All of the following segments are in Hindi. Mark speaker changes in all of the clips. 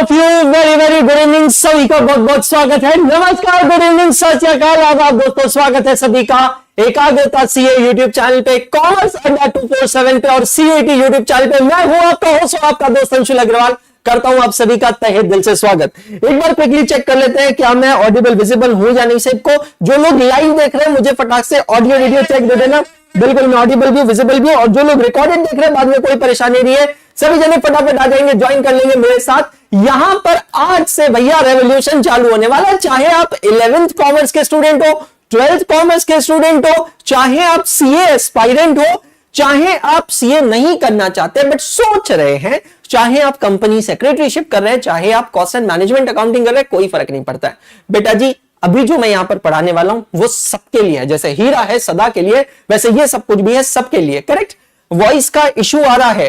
Speaker 1: Of you very very good evening. सभी का बहुत बहुत स्वागत है। नमस्कार, गुड इवनिंग, सत श्री अकाल, आदाब दोस्तों। स्वागत है सभी का एकाग्रता सीए यूट्यूब चैनल पे, कॉमर्स अड्डा 247 पे और सीयूईटी यूट्यूब चैनल पे। मैं हूं आपका होस्ट, आपका दोस्त अंशुल अग्रवाल। करता हूं आप सभी का तहे दिल से स्वागत। एक बार क्विकली चेक कर लेते हैं क्या मैं ऑडिबल विजिबल हूं या नहीं। सबको जो लोग लाइव देख रहे हैं मुझे फटाक से ऑडियो वीडियो चेक दे देना। बिल्कुल मैं ऑडिबल भी विजिबल भी, और जो लोग रिकॉर्डेड देख रहे हैं बाद में कोई परेशानी नहीं है, सभी जने फटाफट आ जाएंगे, ज्वाइन कर लेंगे मेरे साथ। यहां पर आज से भैया रेवोल्यूशन चालू होने वाला है। चाहे आप 11th कॉमर्स के स्टूडेंट हो, 12th कॉमर्स के स्टूडेंट हो, चाहे आप सीए एस्पायरेंट हो, चाहे आप सीए नहीं करना चाहते बट सोच रहे हैं, चाहे आप कंपनी सेक्रेटरीशिप कर रहे हैं, चाहे आप कॉस्ट एंड मैनेजमेंट अकाउंटिंग कर रहे हैं, कोई फर्क नहीं पड़ता है बेटा जी। अभी जो मैं यहां पर पढ़ाने वाला हूं वो सबके लिए है। जैसे हीरा है सदा के लिए, वैसे ये सब कुछ भी है सबके लिए। करेक्ट। वॉइस का इशू आ रहा है।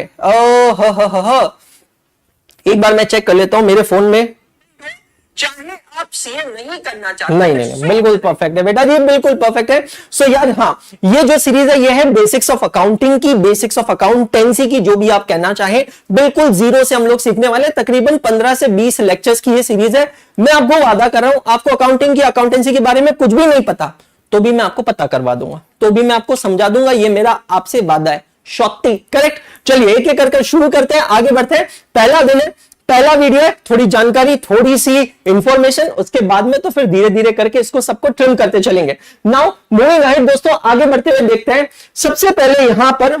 Speaker 1: एक बार मैं चेक कर लेता हूं मेरे फोन में। चाहे आप सीए नहीं करना चाहते, नहीं, बिल्कुल परफेक्ट है बेटा जी, बिल्कुल परफेक्ट है। सो यार हाँ, ये जो सीरीज है ये है बेसिक्स ऑफ अकाउंटिंग की, बेसिक्स ऑफ अकाउंटेंसी की, जो भी आप कहना चाहें। बिल्कुल जीरो से हम लोग सीखने वाले। तकरीबन 15 से 20 लेक्चर्स की ये सीरीज है। मैं आपको वादा कर रहा हूं, आपको अकाउंटिंग की, अकाउंटेंसी के बारे में कुछ भी नहीं पता तो भी मैं आपको पता करवा दूंगा, तो भी मैं आपको समझा दूंगा। ये मेरा आपसे वादा है। शक्ति। करेक्ट। चलिए एक एक करके शुरू करते हैं, आगे बढ़ते हैं। पहला दिन है, पहला वीडियो है, थोड़ी जानकारी, थोड़ी सी इंफॉर्मेशन, उसके बाद में तो फिर धीरे धीरे करके इसको सबको ट्रिम करते चलेंगे। नाउ मूविंग अहेड दोस्तों, आगे बढ़ते हुए देखते हैं। सबसे पहले यहां पर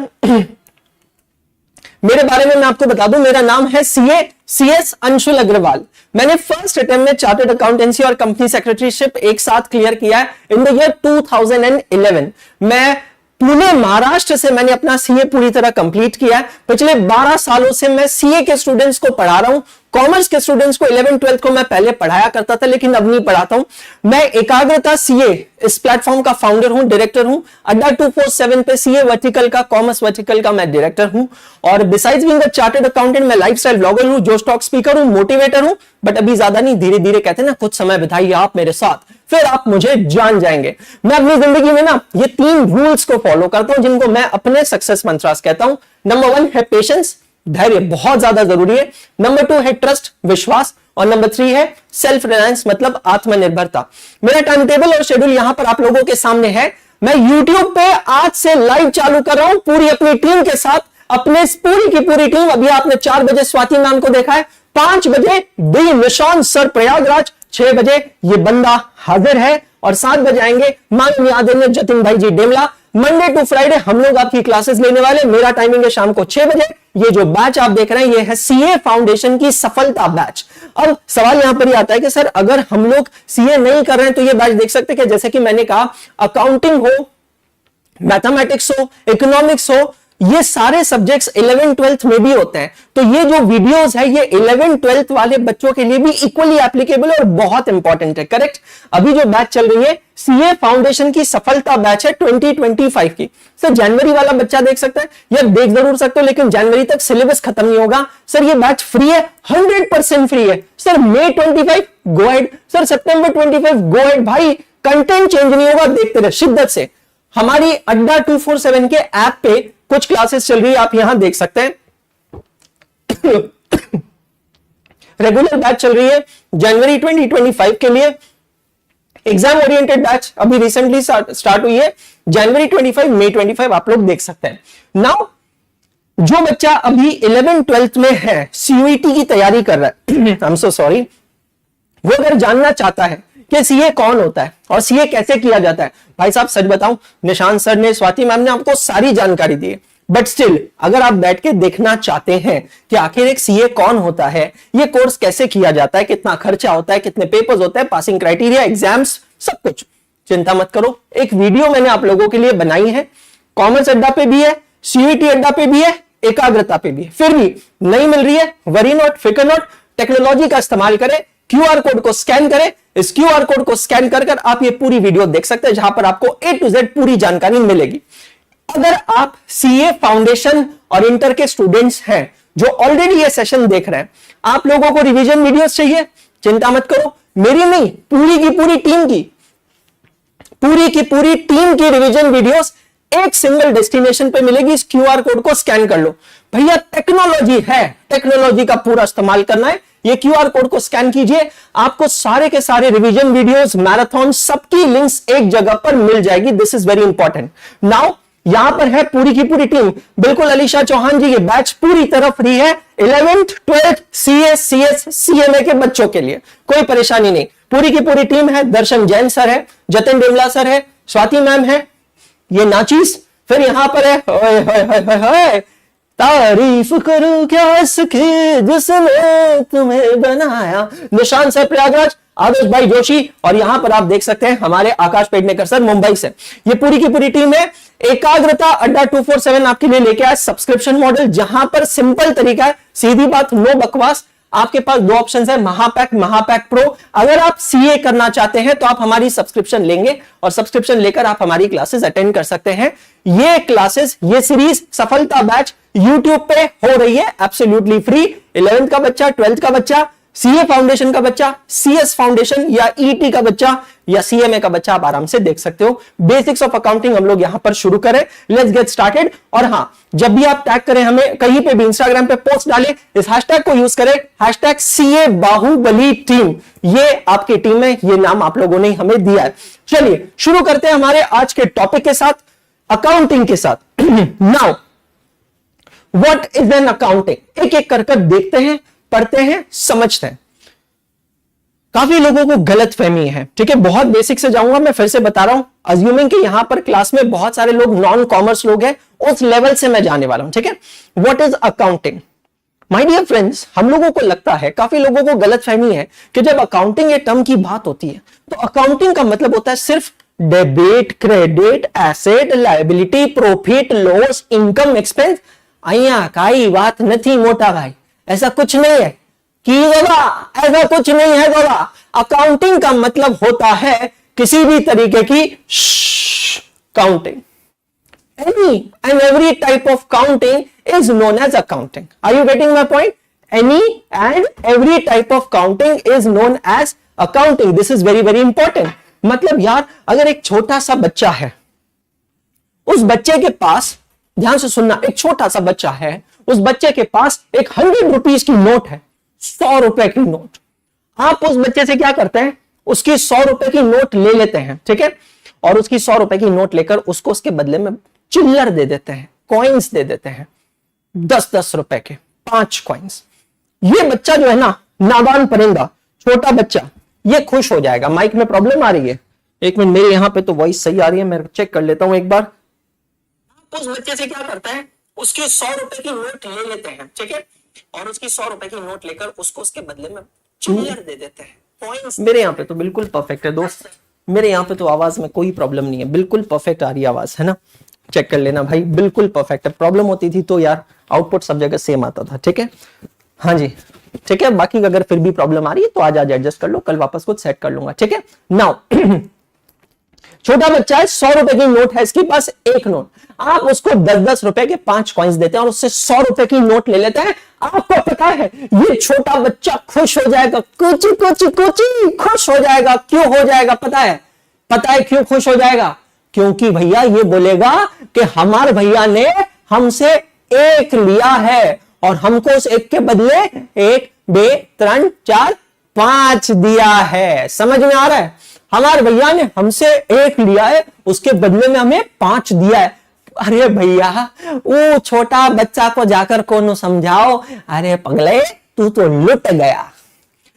Speaker 1: मेरे बारे में मैं आपको बता दूं, मेरा नाम है सीएस अंशुल अग्रवाल। मैंने फर्स्ट अटेम्प्ट में चार्टर्ड अकाउंटेंसी और कंपनी सेक्रेटरीशिप एक साथ क्लियर किया है इन द ईयर 2011। मैं पुणे महाराष्ट्र से मैंने अपना सीए पूरी तरह कंप्लीट किया है। पिछले 12 सालों से मैं सीए के स्टूडेंट्स को पढ़ा रहा हूं। कॉमर्स के स्टूडेंट्स को 11th 12th को मैं पहले पढ़ाया करता था, लेकिन अब नहीं पढ़ाता हूं। मैं एकाग्रता सीए इस प्लेटफॉर्म का फाउंडर हूं, डायरेक्टर हूं। अड्डा 247 पे सीए वर्टिकल का, कॉमर्स वर्टिकल का मैं डायरेक्टर हूं। और besides being a chartered accountant मैं लाइफस्टाइल ब्लॉगर हूं, जोश टॉक स्पीकर हूं, मोटिवेटर हूं। बट अभी ज्यादा नहीं, धीरे धीरे कहते हैं ना, कुछ समय बिताइए आप मेरे साथ, फिर आप मुझे जान जाएंगे। मैं अपनी जिंदगी में ना ये 3 रूल्स को फॉलो करता हूं, जिनको मैं अपने सक्सेस मंत्रास कहता हूं। नंबर 1 है पेशेंस, धैर्य बहुत ज्यादा जरूरी है। नंबर 2 है ट्रस्ट, विश्वास। और नंबर 3 है सेल्फ रिलायंस, मतलब आत्मनिर्भरता। मेरा टाइम टेबल और शेड्यूल यहां पर आप लोगों के सामने है। मैं YouTube पे आज से लाइव चालू कर रहा हूं पूरी अपनी टीम के साथ, अपने पूरी की पूरी टीम। अभी आपने 4 बजे स्वाति मैम को देखा है, 5 बजे डी निशान सर प्रयागराज, 6 बजे ये बंदा हाजिर है, और 7 बजे आएंगे माननीय आदरणीय जतिन भाई जी डेमला। मंडे टू फ्राइडे हम लोग आपकी क्लासेस लेने वाले। मेरा टाइमिंग है शाम को 6 बजे। ये जो बैच आप देख रहे हैं ये है सीए फाउंडेशन की सफलता बैच। अब सवाल यहां पर ही आता है कि सर अगर हम लोग सीए नहीं कर रहे हैं तो ये बैच देख सकते हैं। जैसे कि मैंने कहा, अकाउंटिंग हो, मैथमेटिक्स हो, इकोनॉमिक्स हो, ये सारे सब्जेक्ट्स 11th 12th में भी होते हैं। तो ये जो वीडियोस है ये 11th 12th वाले बच्चों के लिए भी इक्वली एप्लीकेबल और बहुत इंपॉर्टेंट है। करेक्ट। अभी जो बैच चल रही है सीए फाउंडेशन की सफलता बैच है 2025 की। सर जनवरी वाला बच्चा देख सकता है यार, देख जरूर सकते हो, लेकिन जनवरी तक सिलेबस खत्म नहीं होगा। सर ये बैच फ्री है, 100% फ्री है। सर मई 25 गो हेड, सर सितंबर 25 गो हेड। भाई कंटेंट चेंज नहीं होगा, देखते रहे शिद्दत से। हमारी अड्डा 247 के ऐप पे कुछ क्लासेस चल रही है, आप यहां देख सकते हैं। रेगुलर बैच चल रही है जनवरी 2025 के लिए। एग्जाम ओरिएंटेड बैच अभी रिसेंटली स्टार्ट हुई है, जनवरी 25 मई 25 आप लोग देख सकते हैं। नाउ जो बच्चा अभी 11th 12th में है, सीयूईटी की तैयारी कर रहा है, आई एम सो सॉरी, वो अगर जानना चाहता है कि सीए कौन होता है और सीए कैसे किया जाता है, भाई साहब सच बताऊं, निशांत सर ने, स्वाति मैम ने आपको सारी जानकारी दी है। बट स्टिल अगर आप बैठ के देखना चाहते हैं कि आखिर एक सीए कौन होता है, ये कोर्स कैसे किया जाता है, कितना खर्चा होता है, कितने पेपर्स होते हैं, पासिंग क्राइटेरिया, एग्जाम्स, सब कुछ, चिंता मत करो। एक वीडियो मैंने आप लोगों के लिए बनाई है। कॉमर्स अड्डा पे भी है, सीयूईटी अड्डा पे भी है, एकाग्रता पे भी है। फिर भी नहीं मिल रही है, वरी नॉट, फिकर नॉट, टेक्नोलॉजी का इस्तेमाल करें, क्यूआर कोड को स्कैन करें। इस क्यूआर कोड को स्कैन कर आप ये पूरी वीडियो देख सकते हैं, जहां पर आपको A to Z पूरी जानकारी मिलेगी। अगर आप सीए फाउंडेशन और इंटर के स्टूडेंट्स हैं जो ऑलरेडी ये सेशन देख रहे हैं, आप लोगों को रिवीजन वीडियोस चाहिए, चिंता मत करो, मेरी नहीं, पूरी की पूरी टीम की, पूरी की पूरी टीम की रिवीजन वीडियोस एक सिंगल डेस्टिनेशन पे मिलेगी। इस क्यूआर कोड को स्कैन कर लो। भैया टेक्नोलॉजी है, टेक्नोलॉजी का पूरा इस्तेमाल करना है, ये क्यूआर कोड को स्कैन कीजिए, आपको सारे के सारे रिवीजन वीडियोस, मैराथन, सबकी लिंक्स एक जगह पर मिल जाएगी। This is very important. Now यहां पर है पूरी की पूरी टीम, बिल्कुल अलीशा चौहान जी, ये बैच पूरी तरह फ्री है 11th 12th CS CS CMA के बच्चों के लिए, कोई परेशानी नहीं। पूरी की पूरी टीम है, दर्शन जैन सर है, जतिन डेमला सर है, स्वाति मैम है, ये नाचीस, फिर यहां पर है ओए होए होए होए, तारीफ करूं क्या सके जिसने तुम्हें बनाया, निशान सर प्रयागराज, आदर्श भाई जोशी, और यहां पर आप देख सकते हैं हमारे आकाश पेडनेकर सर मुंबई से। ये पूरी की पूरी टीम है। एकाग्रता अड्डा 247 आपके लिए लेके आया सब्सक्रिप्शन मॉडल, जहां पर सिंपल तरीका है, सीधी बात, नो बकवास। आपके पास दो ऑप्शन है, महापैक, महापैक प्रो। अगर आप सीए करना चाहते हैं तो आप हमारी सब्सक्रिप्शन लेंगे और सब्सक्रिप्शन लेकर आप हमारी क्लासेस अटेंड कर सकते हैं। ये क्लासेस, ये सीरीज सफलता बैच यूट्यूब पे हो रही है एब्सोल्युटली फ्री। 11th का बच्चा, 12th का बच्चा, सीए फाउंडेशन का बच्चा, सीएस फाउंडेशन या ईटी का बच्चा या सीएमए का बच्चा आप आराम से देख सकते हो। बेसिक्स ऑफ अकाउंटिंग हम लोग यहां पर शुरू करें, लेट्स गेट स्टार्टेड। और हां, जब भी आप टैग करें हमें, कहीं पे भी इंस्टाग्राम पे पोस्ट डालें, इस हैशटैग को यूज करें, हैशटैग सीए बाहुबली टीम। ये आपकी टीम है, ये नाम आप लोगों ने हमें दिया है। चलिए शुरू करते हैं हमारे आज के टॉपिक के साथ, अकाउंटिंग के साथ। Now what is an accounting, एक एक कर देखते हैं, पढ़ते हैं, समझते हैं। काफी लोगों को गलत फहमी है, ठीक है, बहुत बेसिक से जाऊंगा, मैं फिर से बता रहा हूं, अज्यूमिंग कि यहां पर क्लास में बहुत सारे लोग नॉन कॉमर्स लोग हैं, उस लेवल से मैं जाने वाला हूं, ठीक है। What is accounting? My dear friends, हम लोगों को लगता है, काफी लोगों को गलत फहमी है कि जब अकाउंटिंग ये टर्म की बात होती है तो अकाउंटिंग का मतलब होता है सिर्फ debit, credit, asset, liability, profit, loss, income, expense. अहिया काई बात नहीं मोटा भाई, ऐसा कुछ नहीं है कि बाबा, ऐसा कुछ नहीं है बाबा। अकाउंटिंग का मतलब होता है किसी भी तरीके की counting. Any and every type of counting is known as accounting. Are you getting my point? Any and every type of counting is known as accounting. This is very very important. मतलब यार, अगर एक छोटा सा बच्चा है, उस बच्चे के पास, ध्यान से सुनना, एक छोटा सा बच्चा है, उस बच्चे के पास एक 100 रुपीज की नोट है, 100 रुपए की नोट। आप उस बच्चे से क्या करते हैं, उसकी 100 रुपए की नोट ले लेते हैं, ठीक है, और उसकी 100 रुपए की नोट लेकर उसको उसके बदले में चिल्लर दे देते हैं, कॉइन्स दे देते हैं, 10-10 रुपए के 5 कॉइन्स। ये बच्चा जो है ना, नादान परिंदा, छोटा बच्चा, ये खुश हो जाएगा। माइक में प्रॉब्लम आ रही है, एक मिनट, मेरे यहां पे तो वॉइस सही आ रही है, मैं चेक कर लेता हूं एक बार। उस बच्चे से क्या करता है, उसकी 100 रुपए की नोट ले लेते हैं, ठीक है, और उसकी 100 रुपए की नोट लेकर उसको उसके बदले में चिल्लर दे देते हैं, कॉइन्स। मेरे यहाँ पे तो बिल्कुल परफेक्ट है दोस्त, मेरे यहाँ पे तो आवाज में कोई प्रॉब्लम नहीं है, बिल्कुल परफेक्ट आ रही है आवाज, है ना, चेक कर लेना भाई, बिल्कुल परफेक्ट है। प्रॉब्लम होती थी तो यार आउटपुट सब जगह सेम आता था, ठीक है, हाँ जी, ठीक है। बाकी अगर फिर भी प्रॉब्लम आ रही है तो आज एडजस्ट कर लो, कल वापस कुछ सेट कर लूंगा, ठीक है। नाउ छोटा बच्चा है, 100 रुपए की नोट है इसके पास, एक नोट, आप उसको 10-10 रुपए के 5 कॉइन्स देते हैं और उससे 100 रुपए की नोट ले लेते हैं। आपको पता है ये छोटा बच्चा खुश हो जाएगा, कुछ खुश हो जाएगा। क्यों हो जाएगा पता है? पता है क्यों खुश हो जाएगा? क्योंकि भैया ये बोलेगा कि हमारे भैया ने हमसे एक लिया है और हमको उस एक के बदले 1, 2, 3, 4, 5 दिया है। समझ में आ रहा है? हमारे भैया ने हमसे एक लिया है, उसके बदले में हमें 5 दिया है। अरे भैया, वो छोटा बच्चा को जाकर कौन समझाओ, अरे पगले तू तो लुट गया,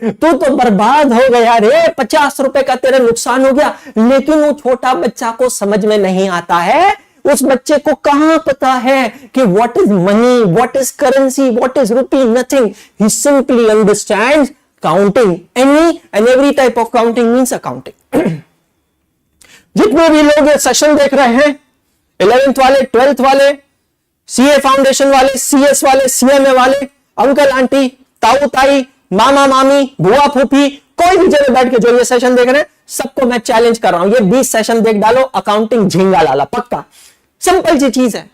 Speaker 1: तू तो बर्बाद हो गया रे, 50 रुपए का तेरा नुकसान हो गया। लेकिन वो छोटा बच्चा को समझ में नहीं आता है, उस बच्चे को कहां पता है कि what is money, what is currency, what is rupee, nothing. He simply understands counting. Any and every type of counting means accounting. जितने भी लोग ये सेशन देख रहे हैं, 11th वाले, 12th वाले, सीए फाउंडेशन वाले, सीएस वाले, सीएमए वाले, अंकल आंटी, ताऊ ताई, मामा मामी, बुआ फूफी, कोई भी जगह बैठ के जो ये सेशन देख रहे हैं, सबको मैं चैलेंज कर रहा हूं, ये 20 सेशन देख डालो, अकाउंटिंग झींगा लाला पक्का। सिंपल सी चीज है,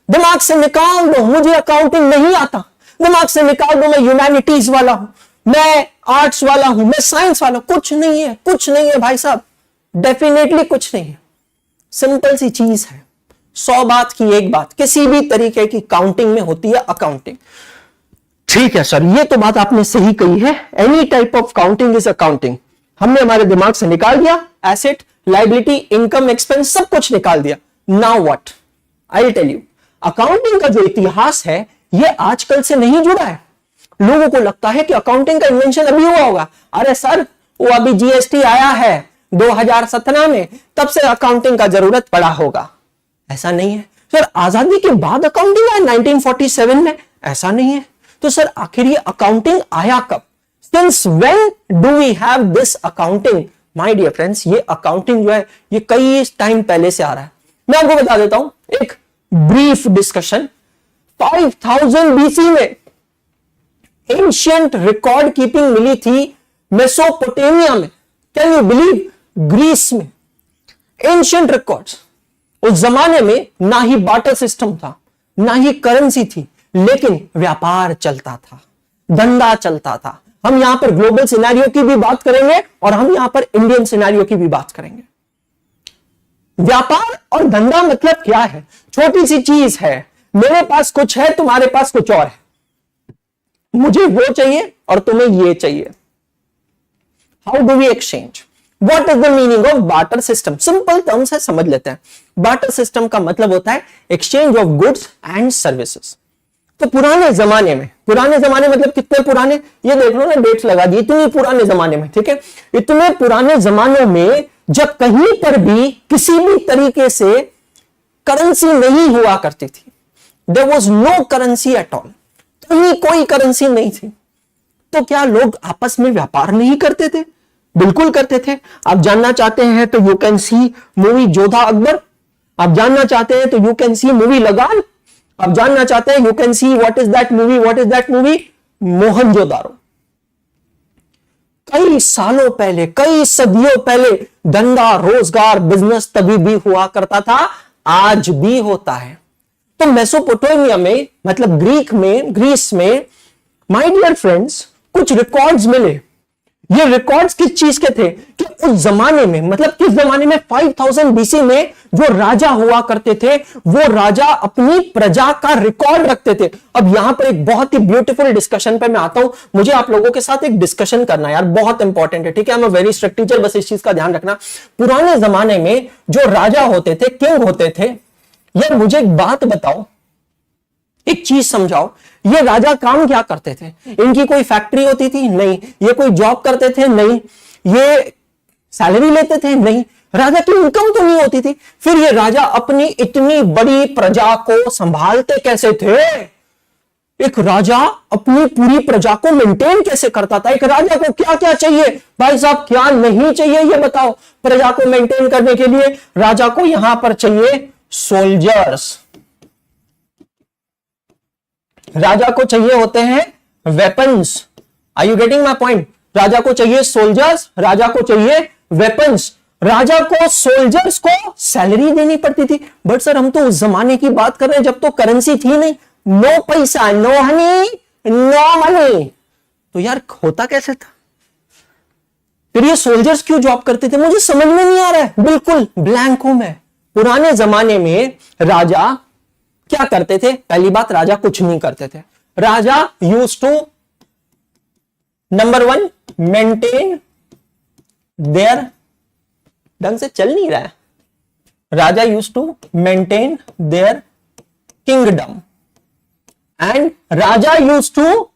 Speaker 1: दिमाग से निकाल दो मुझे अकाउंटिंग नहीं आता, दिमाग से निकाल दो मैं ह्यूमैनिटीज वाला हूं, मैं आर्ट्स वाला हूं, मैं साइंस वाला हूं। कुछ नहीं है, कुछ नहीं है भाई साहब, डेफिनेटली कुछ नहीं है। सिंपल सी चीज है, 100 बात की एक बात, किसी भी तरीके की काउंटिंग में होती है अकाउंटिंग। ठीक है सर, ये तो बात आपने सही कही है, any type of counting is accounting. हमने हमारे दिमाग से निकाल दिया, एसेट, लायबिलिटी, इनकम, एक्सपेंस सब कुछ निकाल दिया। Now what, I will tell you, accounting का जो इतिहास है ये आजकल से नहीं जुड़ा है। लोगों को लगता है कि अकाउंटिंग का इन्वेंशन अभी हुआ होगा। अरे सर, वो अभी जीएसटी आया है 2017 में, तब से अकाउंटिंग का जरूरत पड़ा होगा। ऐसा नहीं है सर, आजादी के बाद अकाउंटिंग आया 1947 में, ऐसा नहीं है। तो सर आखिर ये अकाउंटिंग आया कब? Since when do we have this accounting? My dear friends, ये अकाउंटिंग जो है ये कई टाइम पहले से आ रहा है। मैं आपको बता देता हूं एक ब्रीफ डिस्कशन। 5000 बीसी में एंशियंट रिकॉर्ड कीपिंग मिली थी मेसोपोटामिया में। Can you believe? ग्रीस में एंशियंट रिकॉर्ड्स। उस जमाने में ना ही बार्टर सिस्टम था, ना ही करेंसी थी, लेकिन व्यापार चलता था, धंधा चलता था। हम यहां पर ग्लोबल सिनेरियो की भी बात करेंगे और हम यहां पर इंडियन सिनेरियो की भी बात करेंगे। व्यापार और धंधा मतलब क्या है? छोटी सी चीज है, मेरे पास कुछ है, तुम्हारे पास कुछ और है, मुझे वो चाहिए और तुम्हें ये चाहिए। How do we exchange? What is the meaning of barter system? Simple terms है, समझ लेते हैं। बार्टर सिस्टम का मतलब होता है exchange of goods and services. तो पुराने जमाने मतलब कितने पुराने, ये देख लो ना, डेट्स लगा दी, इतनी पुराने जमाने में, ठीक है, इतने पुराने जमानों में जब कहीं पर भी किसी भी तरीके से करेंसी नहीं हुआ करती थी, there was no currency at all, कहीं कोई करेंसी नहीं थी, तो क्या लोग आपस में व्यापार नहीं करते थे? बिल्कुल करते थे। आप जानना चाहते हैं तो you can see movie Jodha Akbar, आप जानना चाहते हैं तो यू कैन सी मूवी लगान, आप जानना चाहते हैं you can see what is that movie Mohenjodaro. कई सालों पहले, कई सदियों पहले धंधा, रोजगार, बिजनेस तभी भी हुआ करता था, आज भी होता है। तो मेसोपोटामिया में मतलब ग्रीस में माय डियर फ्रेंड्स कुछ रिकॉर्ड्स मिले। ये रिकॉर्ड्स किस चीज के थे कि उस जमाने में, मतलब किस जमाने में, 5000 बीसी में जो राजा हुआ करते थे वो राजा अपनी प्रजा का रिकॉर्ड रखते थे। अब यहां पर एक बहुत ही ब्यूटीफुल डिस्कशन पे मैं आता हूं, मुझे आप लोगों के साथ एक डिस्कशन करना है यार, बहुत इंपॉर्टेंट है, ठीक है। मैं वेरी स्ट्रिक्ट टीचर, बस इस चीज का ध्यान रखना। पुराने जमाने में जो राजा होते थे, किंग होते थे, यार मुझे एक बात बताओ, एक चीज समझाओ, ये राजा काम क्या करते थे? इनकी कोई फैक्ट्री होती थी? नहीं। ये कोई जॉब करते थे? नहीं। ये सैलरी लेते थे? नहीं। राजा की इनकम तो नहीं होती थी। फिर ये राजा अपनी इतनी बड़ी प्रजा को संभालते कैसे थे? एक राजा अपनी पूरी प्रजा को मेंटेन कैसे करता था? एक राजा को क्या क्या चाहिए भाई साहब, क्या नहीं चाहिए ये बताओ? प्रजा को मेंटेन करने के लिए राजा को यहां पर चाहिए सोल्जर्स, राजा को चाहिए होते हैं weapons. Are you getting my point? राजा को चाहिए सोल्जर्स, राजा को चाहिए वेपन्स, राजा को सोल्जर्स को सैलरी देनी पड़ती थी। बट सर हम तो उस जमाने की बात कर रहे हैं जब तो करेंसी थी नहीं, नो पैसा, नो हनी, नो मनी। तो यार होता कैसे था? फिर ये सोल्जर्स क्यों जॉब करते थे? मुझे समझ में नहीं आ रहा है, बिल्कुल ब्लैंक हूं मैं। पुराने जमाने में राजा क्या करते थे? पहली बात, राजा कुछ नहीं करते थे। राजा used to, number 1, maintain their, ढंग से चल नहीं रहा है, राजा used to maintain their kingdom and राजा used to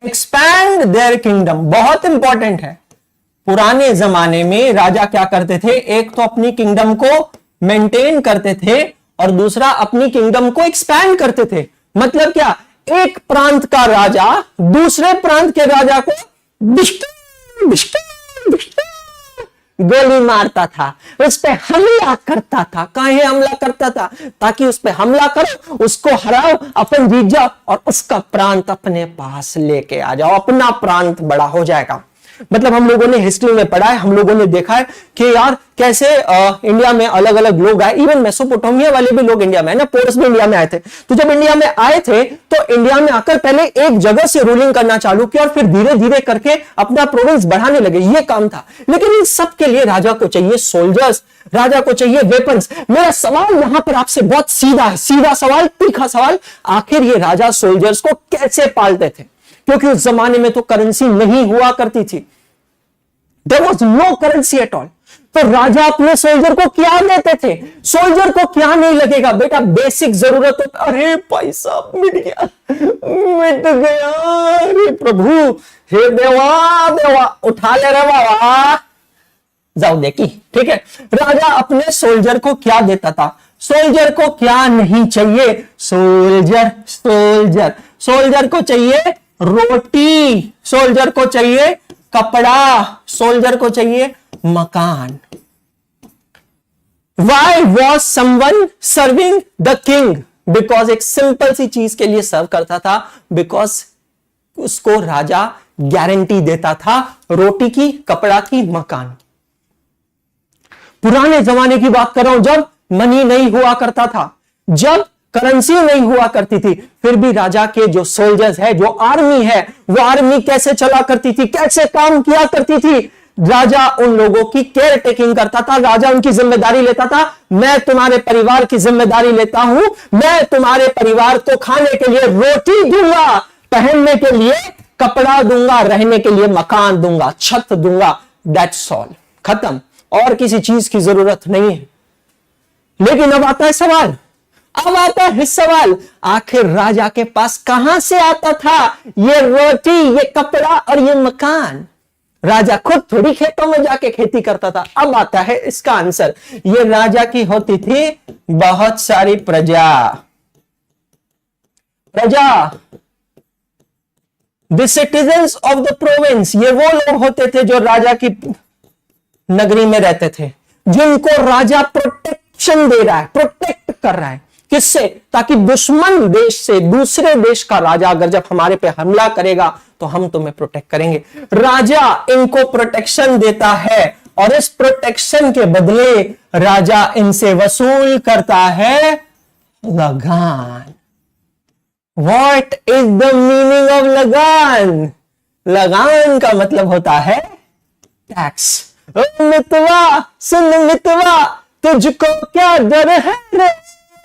Speaker 1: expand their kingdom. बहुत इंपॉर्टेंट है, पुराने जमाने में राजा क्या करते थे? एक तो अपनी किंगडम को मेंटेन करते थे और दूसरा अपनी किंगडम को एक्सपैंड करते थे। मतलब क्या? एक प्रांत का राजा दूसरे प्रांत के राजा को गोली मारता था, उस पर हमला करता था। काहे हमला करता था? ताकि उस पर हमला करो, उसको हराओ, अपन जीत जाओ और उसका प्रांत अपने पास लेके आ जाओ, अपना प्रांत बड़ा हो जाएगा। मतलब हम लोगों ने हिस्ट्री में पढ़ा है, हम लोगों ने देखा है कि यार कैसे इंडिया में अलग अलग लोग आए, इवन मेसोपोटामिया वाले भी लोग इंडिया में है ना, पोरस भी इंडिया में आए थे। तो जब इंडिया में आए थे तो इंडिया में आकर पहले एक जगह से रूलिंग करना चालू किया और फिर धीरे धीरे करके अपना प्रोविंस बढ़ाने लगे, ये काम था। लेकिन इन सब के लिए राजा को चाहिए सोल्जर्स, राजा को चाहिए वेपन्स। मेरा सवाल यहां पर आपसे बहुत सीधा है, सीधा सवाल, तीखा सवाल, आखिर ये राजा सोल्जर्स को कैसे पालते थे? क्योंकि उस जमाने में तो करेंसी नहीं हुआ करती थी, there was no currency at all. तो राजा अपने सोल्जर को क्या देते थे? सोल्जर को क्या नहीं लगेगा बेटा, बेसिक जरूरत हो। अरे पैसा मिट गया, मिट गया, अरे प्रभु, हे देवा देवा, उठा ले रे बाबा, जाओ देखी, ठीक है। राजा अपने सोल्जर को क्या देता था? सोल्जर को क्या नहीं चाहिए? सोल्जर सोल्जर सोल्जर को चाहिए रोटी, सोल्जर को चाहिए कपड़ा, सोल्जर को चाहिए मकान। Why was someone serving the king? Because एक सिंपल सी चीज के लिए सर्व करता था, बिकॉज उसको राजा गारंटी देता था रोटी की, कपड़ा की, मकान की। पुराने जमाने की बात कर रहा हूं, जब मनी नहीं हुआ करता था, जब करेंसी नहीं हुआ करती थी, फिर भी राजा के जो सोल्जर्स है, जो आर्मी है, वो आर्मी कैसे चला करती थी, कैसे काम किया करती थी? राजा उन लोगों की केयर टेकिंग करता था, राजा उनकी जिम्मेदारी लेता था। मैं तुम्हारे परिवार की जिम्मेदारी लेता हूं, मैं तुम्हारे परिवार को खाने के लिए रोटी दूंगा, पहनने के लिए कपड़ा दूंगा, रहने के लिए मकान दूंगा, छत दूंगा, दैट्स ऑल, खत्म, और किसी चीज की जरूरत नहीं है। लेकिन अब आता है सवाल, अब आता है सवाल, आखिर राजा के पास कहां से आता था ये रोटी, ये कपड़ा और ये मकान? राजा खुद थोड़ी खेतों में जाके खेती करता था। अब आता है इसका आंसर, ये राजा की होती थी बहुत सारी प्रजा, the citizens of the province. ये वो लोग होते थे जो राजा की नगरी में रहते थे, जिनको राजा प्रोटेक्शन दे रहा है, प्रोटेक्ट कर रहा है। किससे? ताकि दुश्मन देश से, दूसरे देश का राजा अगर जब हमारे पे हमला करेगा तो हम तुम्हें प्रोटेक्ट करेंगे। राजा इनको प्रोटेक्शन देता है और इस प्रोटेक्शन के बदले राजा इनसे वसूल करता है लगान। What is the meaning of लगान? लगान का मतलब होता है टैक्स। मितवा सुन मितवा, तुझको क्या डर है रे,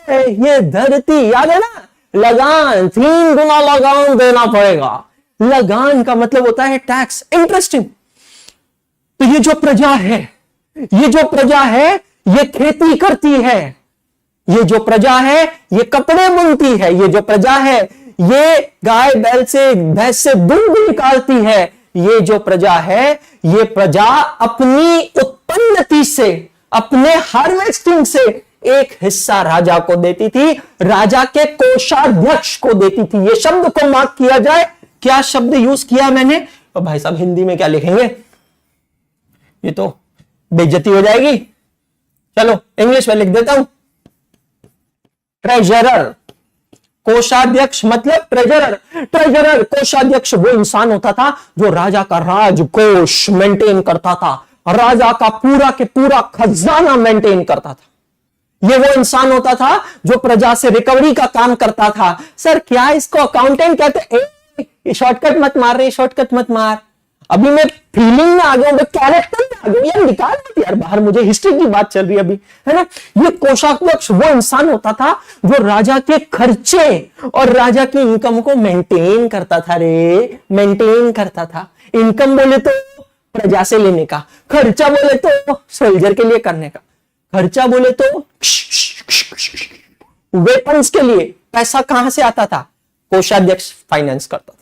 Speaker 1: ये धरती, याद है ना? लगान, 3 गुना लगान देना पड़ेगा। लगान का मतलब होता है टैक्स। इंटरेस्टिंग। तो ये जो प्रजा है, ये जो प्रजा है, ये खेती करती है, ये जो प्रजा है, ये कपड़े बुनती है, ये जो प्रजा है, ये गाय बैल से, भैंस से दूध निकालती है, ये जो प्रजा है, ये प्रजा अपनी उत्पन्नति से, अपने हार्वेस्टिंग से एक हिस्सा राजा को देती थी, राजा के कोषाध्यक्ष को देती थी। ये शब्द को मार्क किया जाए, क्या शब्द यूज किया मैंने? तो भाई साहब हिंदी में क्या लिखेंगे, ये तो बेइज्जती हो जाएगी। चलो इंग्लिश में लिख देता हूं, ट्रेजरर। कोषाध्यक्ष मतलब ट्रेजरर। ट्रेजरर, कोषाध्यक्ष वो इंसान होता था जो राजा का राजकोष मेंटेन करता था, राजा का पूरा के पूरा खजाना मेंटेन करता था। ये वो इंसान होता था जो प्रजा से रिकवरी का काम करता था। सर क्या इसको अकाउंटेंट कहते? शॉर्टकट मत मार रही, शॉर्टकट मत मार, अभी मैं फीलिंग में आ गया हूं, कैरेक्टर में आ गया, यार निकाल मत यार बाहर, मुझे हिस्ट्री की बात चल रही है अभी, है ना। ये कोषाध्यक्ष वो इंसान होता था जो राजा के खर्चे और राजा की इनकम को मेंटेन करता था रे, मेंटेन करता था। इनकम बोले तो प्रजा से लेने का, खर्चा बोले तो सोल्जर के लिए करने का, खर्चा बोले तो वेपन्स के लिए पैसा कहां से आता था? कोषाध्यक्ष फाइनेंस करता था।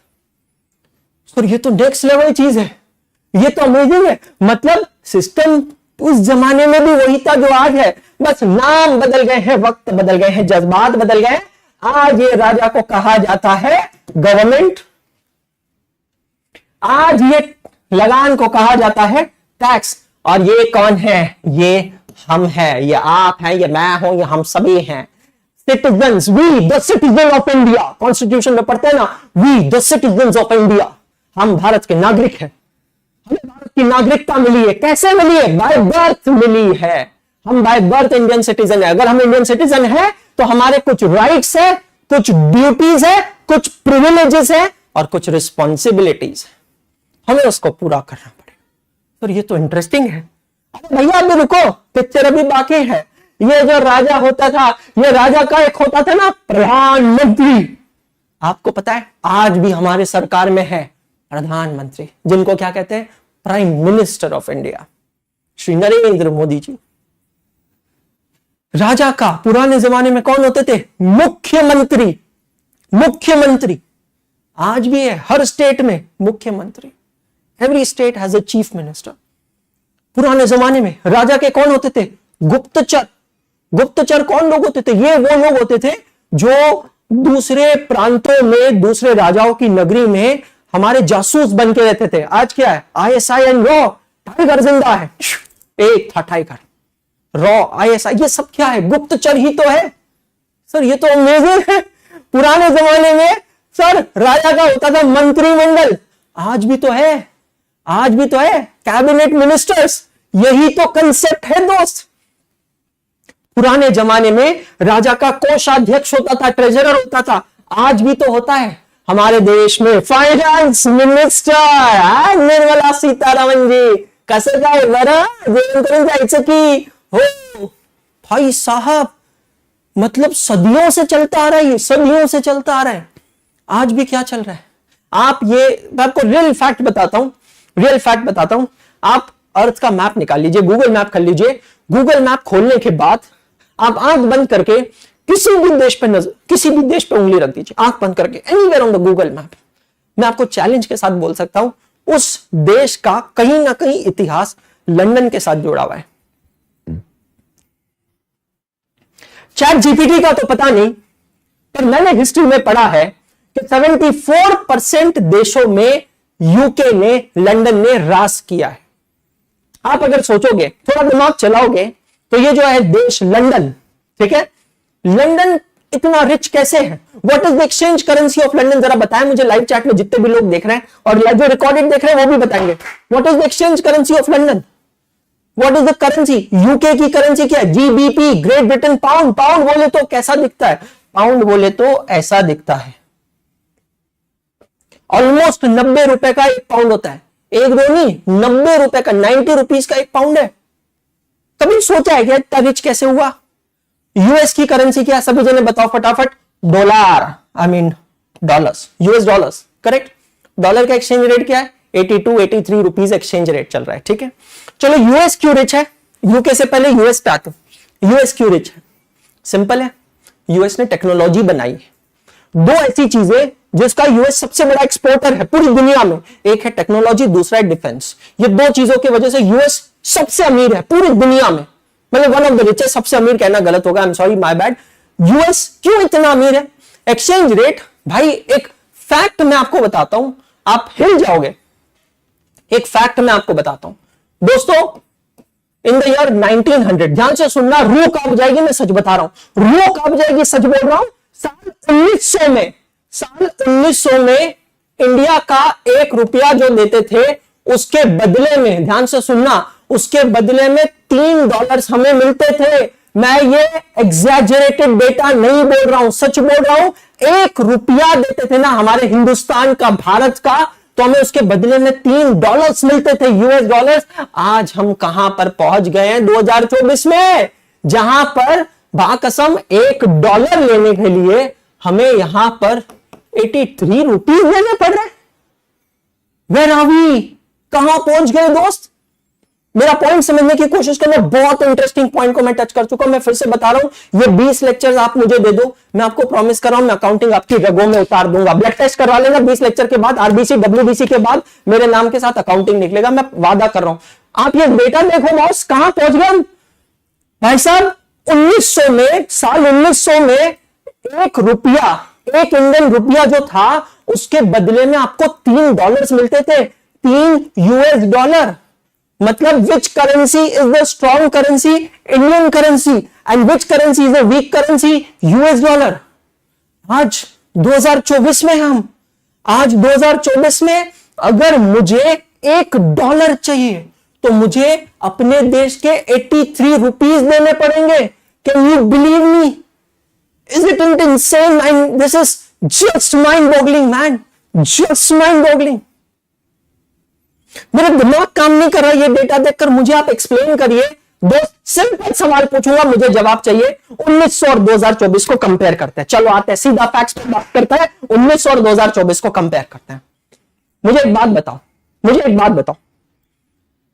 Speaker 1: और ये तो नेक्स्ट लेवल चीज है, ये तो अमेजिंग है। मतलब सिस्टम उस जमाने में भी वही था जो आज है, बस नाम बदल गए हैं, वक्त बदल गए हैं, जज्बात बदल गए हैं। आज ये राजा को कहा जाता है गवर्नमेंट, आज ये लगान को कहा जाता है टैक्स। और ये कौन है? ये हम हैं, ये आप हैं, ये मैं हूं, ये हम सभी हैं। Citizens, we the citizen of India, constitution में पढ़ते हैं ना, we the citizens of India, हम भारत के नागरिक हैं, हमें भारत की नागरिकता मिली है। कैसे मिली है? बाय बर्थ मिली है। हम बाय बर्थ इंडियन सिटीजन है। अगर हम इंडियन सिटीजन है तो हमारे कुछ राइट्स है, कुछ ड्यूटीज है, कुछ प्रिविलेजेस है और कुछ रिस्पॉन्सिबिलिटीज है। हमें उसको पूरा करना पड़ेगा। तो ये तो इंटरेस्टिंग है। अरे भैया अभी रुको, पिक्चर अभी बाकी है। ये जो राजा होता था, ये राजा का एक होता था ना प्रधानमंत्री। आपको पता है आज भी हमारे सरकार में है प्रधानमंत्री, जिनको क्या कहते हैं? Prime minister of India, Shri Narendra Modi ji. राजा का पुराने जमाने में कौन होते थे? मुख्यमंत्री। मुख्यमंत्री आज भी है हर स्टेट में मुख्यमंत्री। Every state has a chief minister. पुराने जमाने में राजा के कौन होते थे? गुप्तचर। गुप्तचर कौन लोग होते थे? ये वो लोग होते थे जो दूसरे प्रांतों में, दूसरे राजाओं की नगरी में हमारे जासूस बन के रहते थे। आज क्या है? ISI and raw. टाइगर जिंदा है, एक था टाइगर। रॉ, आईएसआई, ये सब क्या है? गुप्तचर ही तो है। सर ये तो अमेजिंग है। पुराने जमाने में सर राजा का होता था मंत्रिमंडल। आज भी तो है, आज भी तो है कैबिनेट मिनिस्टर्स। यही तो कंसेप्ट है दोस्त। पुराने जमाने में राजा का कोषाध्यक्ष होता था, ट्रेजरर होता था। आज भी तो होता है हमारे देश में फाइनेंस मिनिस्टर निर्मला सीतारमण जी। कसं काय बरं, जेवण करून जायचं की हो भाई साहब। मतलब सदियों से चलता आ रहा है, सदियों से चलता आ रहा है। आज भी क्या चल रहा है? आप ये, मैं आपको रियल फैक्ट बताता हूं, रियल फैक्ट बताता हूं। आप अर्थ का मैप निकाल लीजिए, गूगल मैप कर लीजिए। गूगल मैप खोलने के बाद आप आंख बंद करके किसी भी देश पे नजर, किसी भी देश पे उंगली रख दीजिए, आंख बंद करके, anywhere on the Google map. मैं आपको चैलेंज के साथ बोल सकता हूं उस देश का कहीं ना कहीं इतिहास लंदन के साथ जुड़ा हुआ है। चैट जीपीटी का तो पता नहीं, पर मैंने हिस्ट्री में पढ़ा है कि 74% देशों में यूके ने, लंदन ने राज किया है। आप अगर सोचोगे, थोड़ा दिमाग चलाओगे, तो ये जो है देश लंदन, ठीक है, लंदन इतना रिच कैसे है? What is the exchange currency of London? जरा बताएं मुझे, लाइव चैट में जितने भी लोग देख रहे हैं और जो रिकॉर्डेड देख रहे हैं वो भी बताएंगे। What is the exchange currency of London? What is the currency? UK की करेंसी क्या है? GBP, great Britain pound. Pound बोले तो कैसा दिखता है? पाउंड बोले तो ऐसा दिखता है। ऑलमोस्ट 90 रुपए का एक पाउंड होता है। एक दो नहीं, 90 रुपए का, 90 रुपीज का एक पाउंड है। कभी सोचा है क्या इतना रिच कैसे हुआ? यूएस की करेंसी क्या है? सभी जने बताओ फटाफट। Dollar, I mean dollars, US dollars, correct. Dollar का एक्सचेंज रेट क्या है? 82, 83 रुपीज एक्सचेंज रेट चल रहा है, ठीक है। चलो यूएस क्यों रिच है? यूके से पहले यूएस पे आते हैं। यूएस क्यों रिच है? सिंपल है, यूएस ने टेक्नोलॉजी बनाई है। दो ऐसी चीजें जिसका यूएस सबसे बड़ा एक्सपोर्टर है पूरी दुनिया में, एक है टेक्नोलॉजी, दूसरा है डिफेंस। ये दो चीजों की वजह से यूएस सबसे अमीर है पूरी दुनिया में। मतलब वन ऑफ द रिचेस्ट, सबसे अमीर कहना गलत होगा, आई am sorry, my bad. US क्यों इतना अमीर है? एक्सचेंज रेट, भाई एक फैक्ट मैं आपको बताता हूं, आप हिल जाओगे। एक फैक्ट मैं आपको बताता हूं दोस्तों, इन द ईयर 1900, ध्यान से सुनना, रूह कांप जाएगी, मैं सच बता रहा हूं, रूह कांप जाएगी, सच बोल रहा हूं। साल 1900 में, साल 1900 में इंडिया का 1 रुपया जो देते थे, उसके बदले में, ध्यान से सुनना, उसके बदले में $3 हमें मिलते थे। मैं ये एग्जैजरेटेड डेटा नहीं बोल रहा हूं, सच बोल रहा हूं। 1 रुपया देते थे ना हमारे हिंदुस्तान का, भारत का, तो हमें उसके बदले में $3 मिलते थे, यूएस डॉलर्स। आज हम कहां पर पहुंच गए हैं 2024 में, जहां पर बाकसम $1 लेने के लिए हमें यहां पर 83 रुपीज देने पड़ रहे। Where are we? कहां पहुंच गए दोस्त? मेरा पॉइंट समझने की कोशिश करना। बहुत इंटरेस्टिंग पॉइंट को मैं टच कर चुका हूं। मैं फिर से बता रहा हूं, ये 20 लेक्चर्स आप मुझे दे दो, मैं आपको प्रॉमिस कर रहा हूं, मैं अकाउंटिंग आपकी रगों में उतार दूंगा। ब्लड टेस्ट करवा लेना 20 लेक्चर के बाद, आरबीसी डब्ल्यूबीसी के बाद मेरे नाम के साथ अकाउंटिंग निकलेगा, मैं वादा कर रहा हूं। आप ये डेटा देखो बॉस, कहां पहुंच गए भाई साहब। 1900 में, साल 1900 में 1 रुपया, 1 इंडियन रुपया जो था, उसके बदले में आपको $3 मिलते थे, 3 यूएस डॉलर। मतलब which currency is the strong currency? Indian currency. And which currency is the weak currency? US dollar. आज 2024 में हम, आज 2024 में अगर मुझे $1 चाहिए तो मुझे अपने देश के 83 रुपीज देने पड़ेंगे। Can you believe me? Is it insane? And this is just mind boggling man, just mind boggling. मेरा दिमाग काम नहीं कर रहा ये डेटा देखकर। मुझे आप एक्सप्लेन करिए। दोस्त सिंपल सवाल पूछूंगा, मुझे जवाब चाहिए। 1900 और 2024 को कंपेयर करते हैं। चलो आते हैं सीधा फैक्ट्स पे बात करता है। 1900 और 2024 को कंपेयर करते हैं। मुझे एक बात बताओ,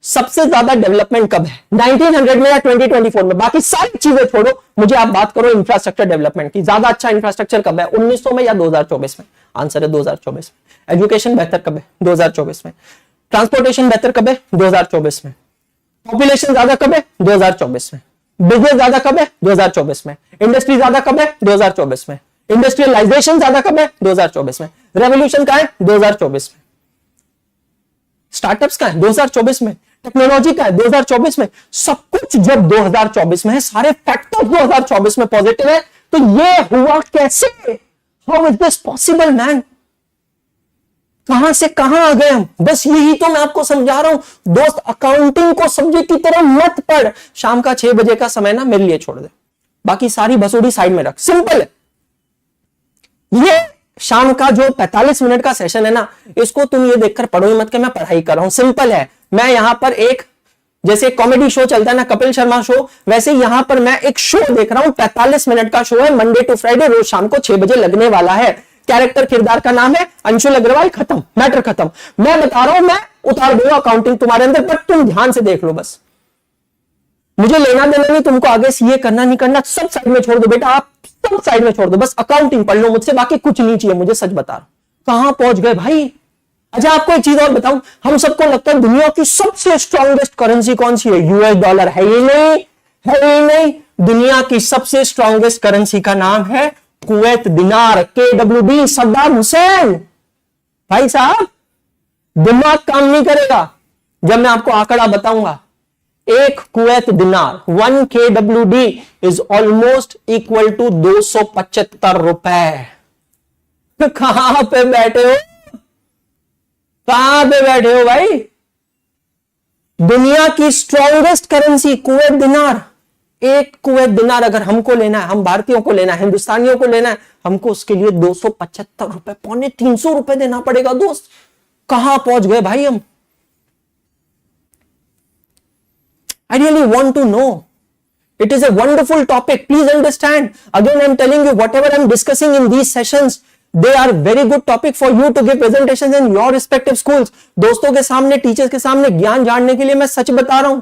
Speaker 1: सबसे ज्यादा डेवलपमेंट कब है, 1900 में या 2024 में? बाकी सारी चीजें छोड़ो, मुझे आप बात करो इंफ्रास्ट्रक्चर डेवलपमेंट की। ज्यादा अच्छा इंफ्रास्ट्रक्चर कब है, 1900 में या 2024 में? आंसर है 2024 में। एजुकेशन बेहतर कब है? 2024 में। ट्रांसपोर्टेशन बेहतर कब है? 2024 में। पॉपुलेशन ज्यादा कब है? 2024 में। बिजनेस ज्यादा कब है? 2024 में। इंडस्ट्री ज्यादा कब है? 2024 में। इंडस्ट्रियलाइजेशन ज्यादा कब है? 2024 में। रेवोल्यूशन का है? 2024 में। स्टार्टअप्स का है? 2024 में। टेक्नोलॉजी का है? 2024 में। सब कुछ जब 2024 में है, सारे फैक्टर्स 2024 में पॉजिटिव है, तो ये हुआ कैसे? How is this possible man? कहां से कहां आ गए हम? बस यही तो मैं आपको समझा रहा हूं। दोस्त, अकाउंटिंग को सब्जेक्ट की तरह मत पढ़। शाम का 6 बजे का समय ना मेरे लिए छोड़ दे, बाकी सारी बसोड़ी साइड में रख। सिंपल है। ये शाम का जो 45 मिनट का सेशन है ना, इसको तुम ये देखकर पढ़ो ही मत कि मैं पढ़ाई कर रहा हूं। सिंपल है। मैं यहां पर एक, जैसे कॉमेडी शो चलता है ना, कपिल शर्मा शो, वैसे यहां पर मैं एक शो देख रहा हूं। 45 मिनट का शो है, मंडे टू फ्राइडे, रोज शाम को 6 बजे लगने वाला है। कैरेक्टर, किरदार का नाम है अंशुल अग्रवाल। खत्म, मैटर खत्म। मैं बता रहा हूं, मैं उतार दूंगा अकाउंटिंग तुम्हारे अंदर, पर तुम ध्यान से देख लो बस। मुझे लेना देना नहीं तुमको, आगे सीए करना नहीं करना सब साइड में छोड़ दो बेटा, आप सब साइड में छोड़ दो। बस अकाउंटिंग पढ़ लो मुझसे, बाकी कुछ नहीं चाहिए मुझे। सच बता रहा हूं। कहां पहुंच गए भाई? अच्छा, आपको एक चीज और बताऊं, हम सबको लगता है दुनिया की सबसे स्ट्रॉन्गेस्ट करेंसी कौन सी है? US dollar. है ही नहीं, है ही नहीं। दुनिया की सबसे स्ट्रॉन्गेस्ट करेंसी का नाम है कुवैत दिनार, KWD, सद्दाम हुसैन। भाई साहब, दिमाग काम नहीं करेगा जब मैं आपको आंकड़ा बताऊंगा। एक Kuwait dinar, 1 KWD is almost equal to 275 रुपए। कहां पे बैठे हो? कहां पे बैठे हो भाई? दुनिया की स्ट्रॉन्गेस्ट करेंसी कुवैत दिनार। एक कुवैत दिनार अगर हमको लेना है, हम भारतीयों को लेना है, हिंदुस्तानियों को लेना है, हमको उसके लिए 275 रुपए, 250 रुपए देना पड़ेगा। दोस्त, कहां पहुंच गए भाई हम? I really want to know. It is a wonderful topic. Please understand. Again, I'm telling you, whatever I'm discussing in these sessions, they are very good topic for you to give presentations in your respective schools. दोस्तों के सामने, टीचर्स के सामने ज्ञान जानने के लिए मैं सच बता रहा हूं।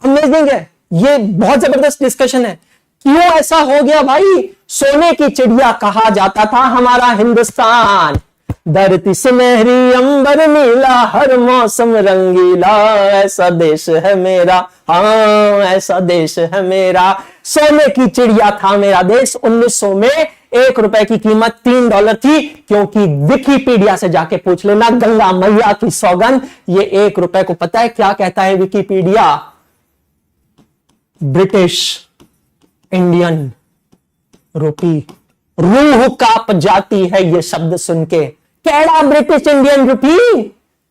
Speaker 1: अमेजिंग है, ये बहुत जबरदस्त डिस्कशन है। क्यों ऐसा हो गया भाई? सोने की चिड़िया कहा जाता था हमारा हिंदुस्तान। धरती सुनहरी, अंबर नीला, हर मौसम रंगीला, ऐसा देश है मेरा, हाँ ऐसा देश है मेरा। सोने की चिड़िया था मेरा देश। 1900 में 1 रुपए की कीमत $3 थी, क्योंकि विकिपीडिया से जाके पूछ लेना, गंगा मैया की सौगंध। ये 1 रुपए को पता है क्या कहता है विकिपीडिया? British Indian rupee. रूह कांप जाती है ये शब्द सुन के। केड़ा ब्रिटिश इंडियन रुपी?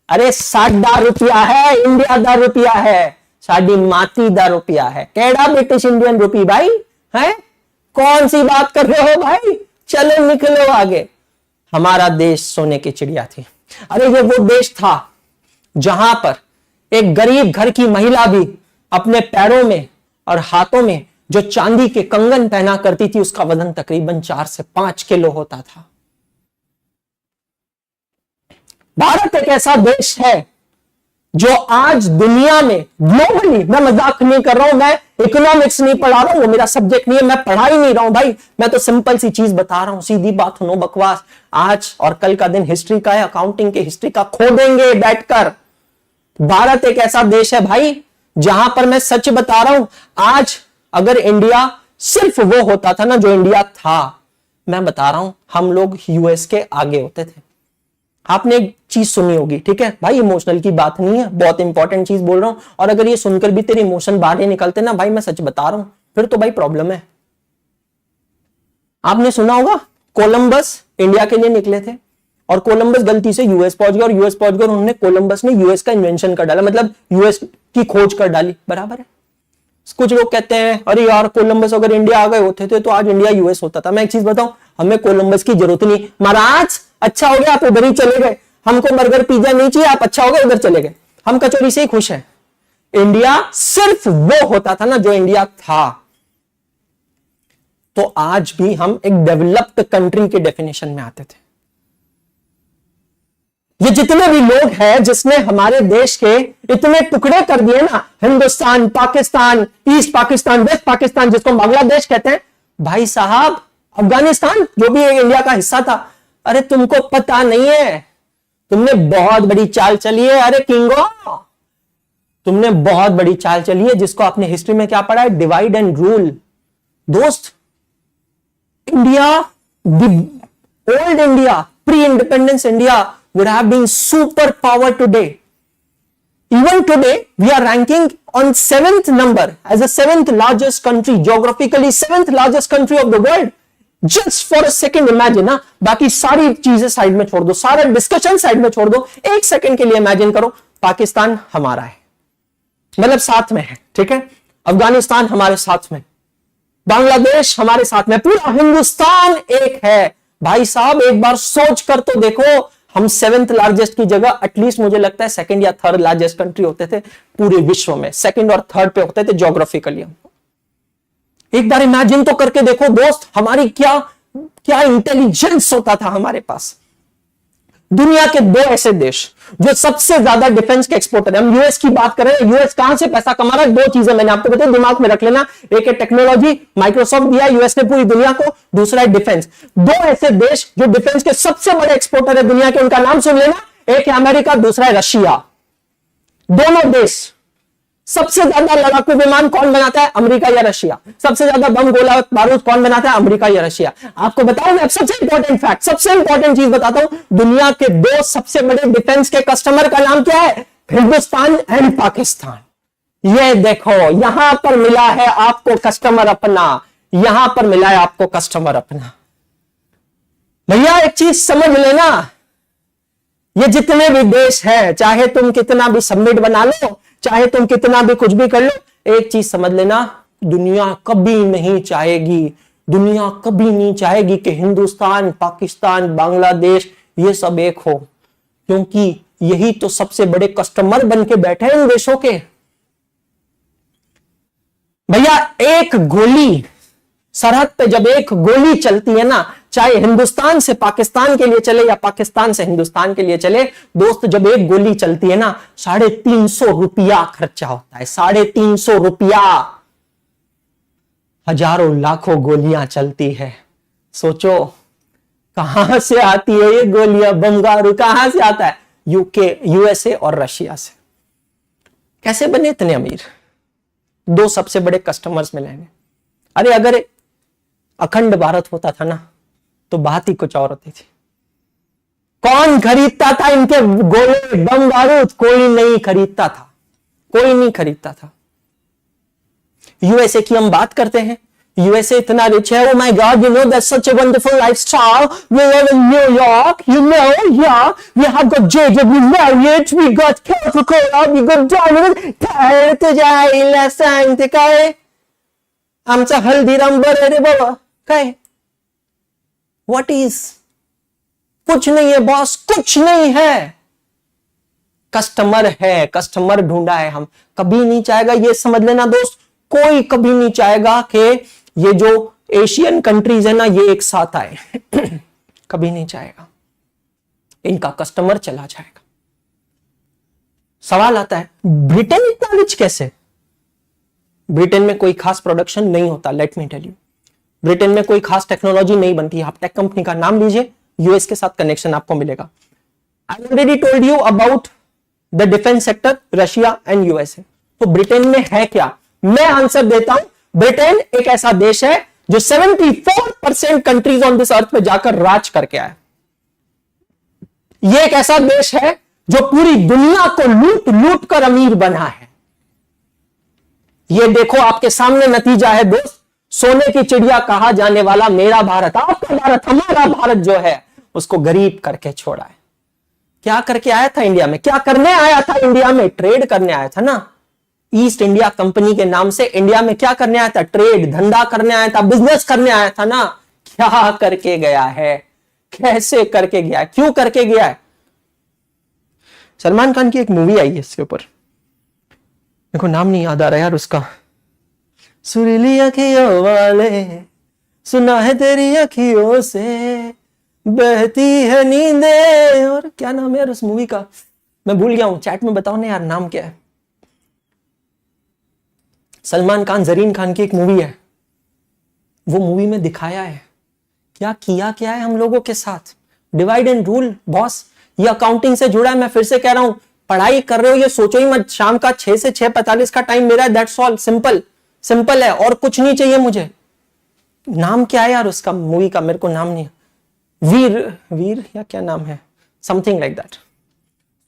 Speaker 1: अरे साडा रुपया है, इंडिया दा रुपया है, साडी माती दा रुपया है। केड़ा ब्रिटिश इंडियन रुपी भाई? है कौन सी बात कर रहे हो भाई? चलो निकलो आगे। हमारा देश सोने की चिड़िया थी। अरे ये वो देश था जहां पर एक गरीब घर की महिला भी अपने पैरों में और हाथों में जो चांदी के कंगन पहना करती थी, उसका वजन तकरीबन 4 से 5 किलो होता था। भारत एक ऐसा देश है जो आज दुनिया में ग्लोबली, मैं मजाक नहीं कर रहा हूं, मैं इकोनॉमिक्स नहीं पढ़ा रहा हूं, वो मेरा सब्जेक्ट नहीं है, मैं पढ़ा ही नहीं रहा हूं भाई, मैं तो सिंपल सी चीज बता रहा हूं। सीधी बात, नो बकवास। आज और कल का दिन हिस्ट्री का है, अकाउंटिंग के हिस्ट्री का खो देंगे बैठकर। भारत एक ऐसा देश है भाई जहां पर मैं सच बता रहा हूं, आज अगर इंडिया सिर्फ वो होता था ना जो इंडिया था, मैं बता रहा हूं हम लोग यूएस के आगे होते थे। आपने एक चीज सुनी होगी, ठीक है भाई, इमोशनल की बात नहीं है, बहुत इंपॉर्टेंट चीज बोल रहा हूं, और अगर ये सुनकर भी तेरे इमोशन बाहर नहीं निकलते ना भाई, मैं सच बता रहा हूं, फिर तो भाई प्रॉब्लम है। आपने सुना होगा कोलंबस इंडिया के लिए निकले थे, और कोलंबस गलती से यूएस पहुंच गया, और यूएस पहुंच गया, उन्होंने कोलंबस ने यूएस का इन्वेंशन कर डाला, मतलब यूएस की खोज कर डाली, बराबर है। कुछ लोग कहते हैं अरे यार कोलंबस अगर इंडिया आ गए होते थे तो आज इंडिया यूएस होता था। मैं एक चीज बताऊं, हमें कोलंबस की जरूरत नहीं। महाराज अच्छा हो गया आप उधर ही चले गए, हमको बर्गर पिज्जा नहीं चाहिए, आप अच्छा हो गया उधर चले गए, हम कचौरी से ही खुश हैं। इंडिया सिर्फ वो होता था ना जो इंडिया था, तो आज भी हम एक डेवलप्ड कंट्री के डेफिनेशन में आते थे। ये जितने भी लोग हैं जिसने हमारे देश के इतने टुकड़े कर दिए ना, हिंदुस्तान, पाकिस्तान, ईस्ट पाकिस्तान, वेस्ट पाकिस्तान, जिसको बांग्लादेश कहते हैं, भाई साहब अफगानिस्तान जो भी इंडिया का हिस्सा था, अरे तुमको पता नहीं है, तुमने बहुत बड़ी चाल चली है। अरे किंगो, तुमने बहुत बड़ी चाल चली है, जिसको आपने हिस्ट्री में क्या पढ़ा है, डिवाइड एंड रूल। दोस्त, India, old India, pre independence India would have been superpower today. Even today, we are ranking on 7th number as the 7th largest country, geographically 7th largest country of the world. Just for a second imagine ना, बाकी सारी चीजें साइड में छोड़ दो, सारा डिस्कशन साइड में छोड़ दो, एक सेकंड के लिए इमेजिन करो पाकिस्तान हमारा है, मतलब साथ में है, ठीक है, अफगानिस्तान हमारे साथ में, बांग्लादेश हमारे साथ में, पूरा हिंदुस्तान एक है। भाई साहब एक बार सोच कर तो देखो, हम 7th लार्जेस्ट की जगह एटलीस्ट मुझे लगता है 2nd या 3rd लार्जेस्ट कंट्री होते थे पूरे विश्व में, 2nd और 3rd पे होते थे ज्योग्राफिकली। एक बार इमेजिन तो करके देखो दोस्त, हमारी क्या क्या इंटेलिजेंस होता था हमारे पास। दुनिया के 2 ऐसे देश जो सबसे ज्यादा डिफेंस के एक्सपोर्टर है, हम यूएस की बात करें, यूएस कहां से पैसा कमा रहा है, 2 चीजें मैंने आपको बताई, दिमाग में रख लेना, एक है टेक्नोलॉजी, माइक्रोसॉफ्ट दिया यूएस ने पूरी दुनिया को, दूसरा है डिफेंस। 2 ऐसे देश जो डिफेंस के सबसे बड़े एक्सपोर्टर है दुनिया के, उनका नाम सुन लेना, एक है अमेरिका, दूसरा है रशिया। दोनों देश, सबसे ज्यादा लड़ाकू विमान कौन बनाता है, अमेरिका या रशिया। सबसे ज्यादा बम गोला बारूद कौन बनाता है, अमेरिका या रशिया। आपको बताऊं मैं सबसे इंपॉर्टेंट फैक्ट, सबसे इंपॉर्टेंट चीज बताता हूं, दुनिया के 2 सबसे बड़े डिफेंस के कस्टमर का नाम क्या है, हिंदुस्तान एंड पाकिस्तान। ये देखो यहां पर मिला है आपको कस्टमर अपना, यहां पर मिला है आपको कस्टमर अपना। भैया एक चीज समझ लेना, ये जितने भी देश हैं, चाहे तुम कितना भी समिट बना लो, चाहे तुम कितना भी कुछ भी कर लो, एक चीज समझ लेना, दुनिया कभी नहीं चाहेगी, दुनिया कभी नहीं चाहेगी कि हिंदुस्तान, पाकिस्तान, बांग्लादेश ये सब एक हो, क्योंकि यही तो सबसे बड़े कस्टमर बन के बैठे हैं इन देशों के। भैया एक गोली सरहद पे, जब एक गोली चलती है ना, चाहे हिंदुस्तान से पाकिस्तान के लिए चले या पाकिस्तान से हिंदुस्तान के लिए चले, दोस्त जब एक गोली चलती है ना, 350 रुपया खर्चा होता है, 350 रुपया। हजारों लाखों गोलियां चलती है, सोचो कहां से आती है ये गोलियां, बमगारू कहां से आता है, यूके, यूएसए और रशिया से। कैसे बने इतने अमीर, 2 सबसे बड़े कस्टमर्स मिलेंगे। अरे अगर अखंड भारत होता था ना, तो बात ही कुछ और होती थी। कौन खरीदता था इनके गोले, बम बारूद, कोई नहीं खरीदता था, कोई नहीं खरीदता था। यूएसए की हम बात करते हैं, यूएसए इतना रिच है, oh my God, you know that's such a wonderful lifestyle, we live in New York, you know, yeah, we have got JW Marriott, we got Coca-Cola, we got Domino's, काय तुझ्या आईला सांगते काय, आमचा हल्दीराम बरं रे बाबा, काय व्हाट इज, कुछ नहीं है बॉस, कुछ नहीं है, कस्टमर है, कस्टमर ढूंढा है। हम कभी नहीं चाहेगा, ये समझ लेना दोस्त, कोई कभी नहीं चाहेगा कि ये जो एशियन कंट्रीज है ना ये एक साथ आए कभी नहीं चाहेगा, इनका कस्टमर चला जाएगा। सवाल आता है ब्रिटेन इतना रिच कैसे? ब्रिटेन में कोई खास प्रोडक्शन नहीं होता, let me tell you. Britain में कोई खास टेक्नोलॉजी नहीं बनती। आप टेक कंपनी का नाम लीजिए, यूएस के साथ कनेक्शन आपको मिलेगा। I already told you about the defence sector, Russia and USA. तो ब्रिटेन में है क्या? मैं आंसर देता हूं, ब्रिटेन एक ऐसा देश है जो 74% कंट्रीज ऑन दिस अर्थ पे जाकर राज करके आया। यह एक ऐसा देश है जो पूरी दुनिया को लूट लूट कर अमीर बना है। यह देखो आपके सामने नतीजा है दोस्त। सोने की चिड़िया कहा जाने वाला मेरा भारत, आपका भारत, हमारा भारत जो है उसको गरीब करके छोड़ा है। क्या करके आया था इंडिया में? क्या करने आया था इंडिया में? ट्रेड करने आया था ना। ईस्ट इंडिया कंपनी के नाम से इंडिया में क्या करने आया था? ट्रेड, धंधा करने आया था, बिजनेस करने आया था ना। क्या करके गया है? कैसे करके गया है? क्यों करके गया है? सलमान खान की एक मूवी आई है इसके ऊपर, मेरे को नाम नहीं याद आ रहा यार उसका। सुरीली अखियों वाले, सुना है तेरी अखियों से बहती है नींदें, और क्या नाम है यार उस मूवी का? मैं भूल गया हूं, चैट में बताओ ना यार नाम क्या है। सलमान खान जरीन खान की एक मूवी है, वो मूवी में दिखाया है क्या किया क्या है हम लोगों के साथ। डिवाइड एंड रूल बॉस, ये अकाउंटिंग से जुड़ा है। मैं फिर से कह रहा हूं, पढ़ाई कर रहे हो ये सोचो ही मत, शाम का 6 से 6:45 का टाइम मेरा है, दैट्स ऑल। सिंपल सिंपल है, और कुछ नहीं चाहिए मुझे। नाम क्या है यार उसका मूवी का? मेरे को नाम नहीं, वीर वीर या क्या नाम है, समथिंग लाइक दैट।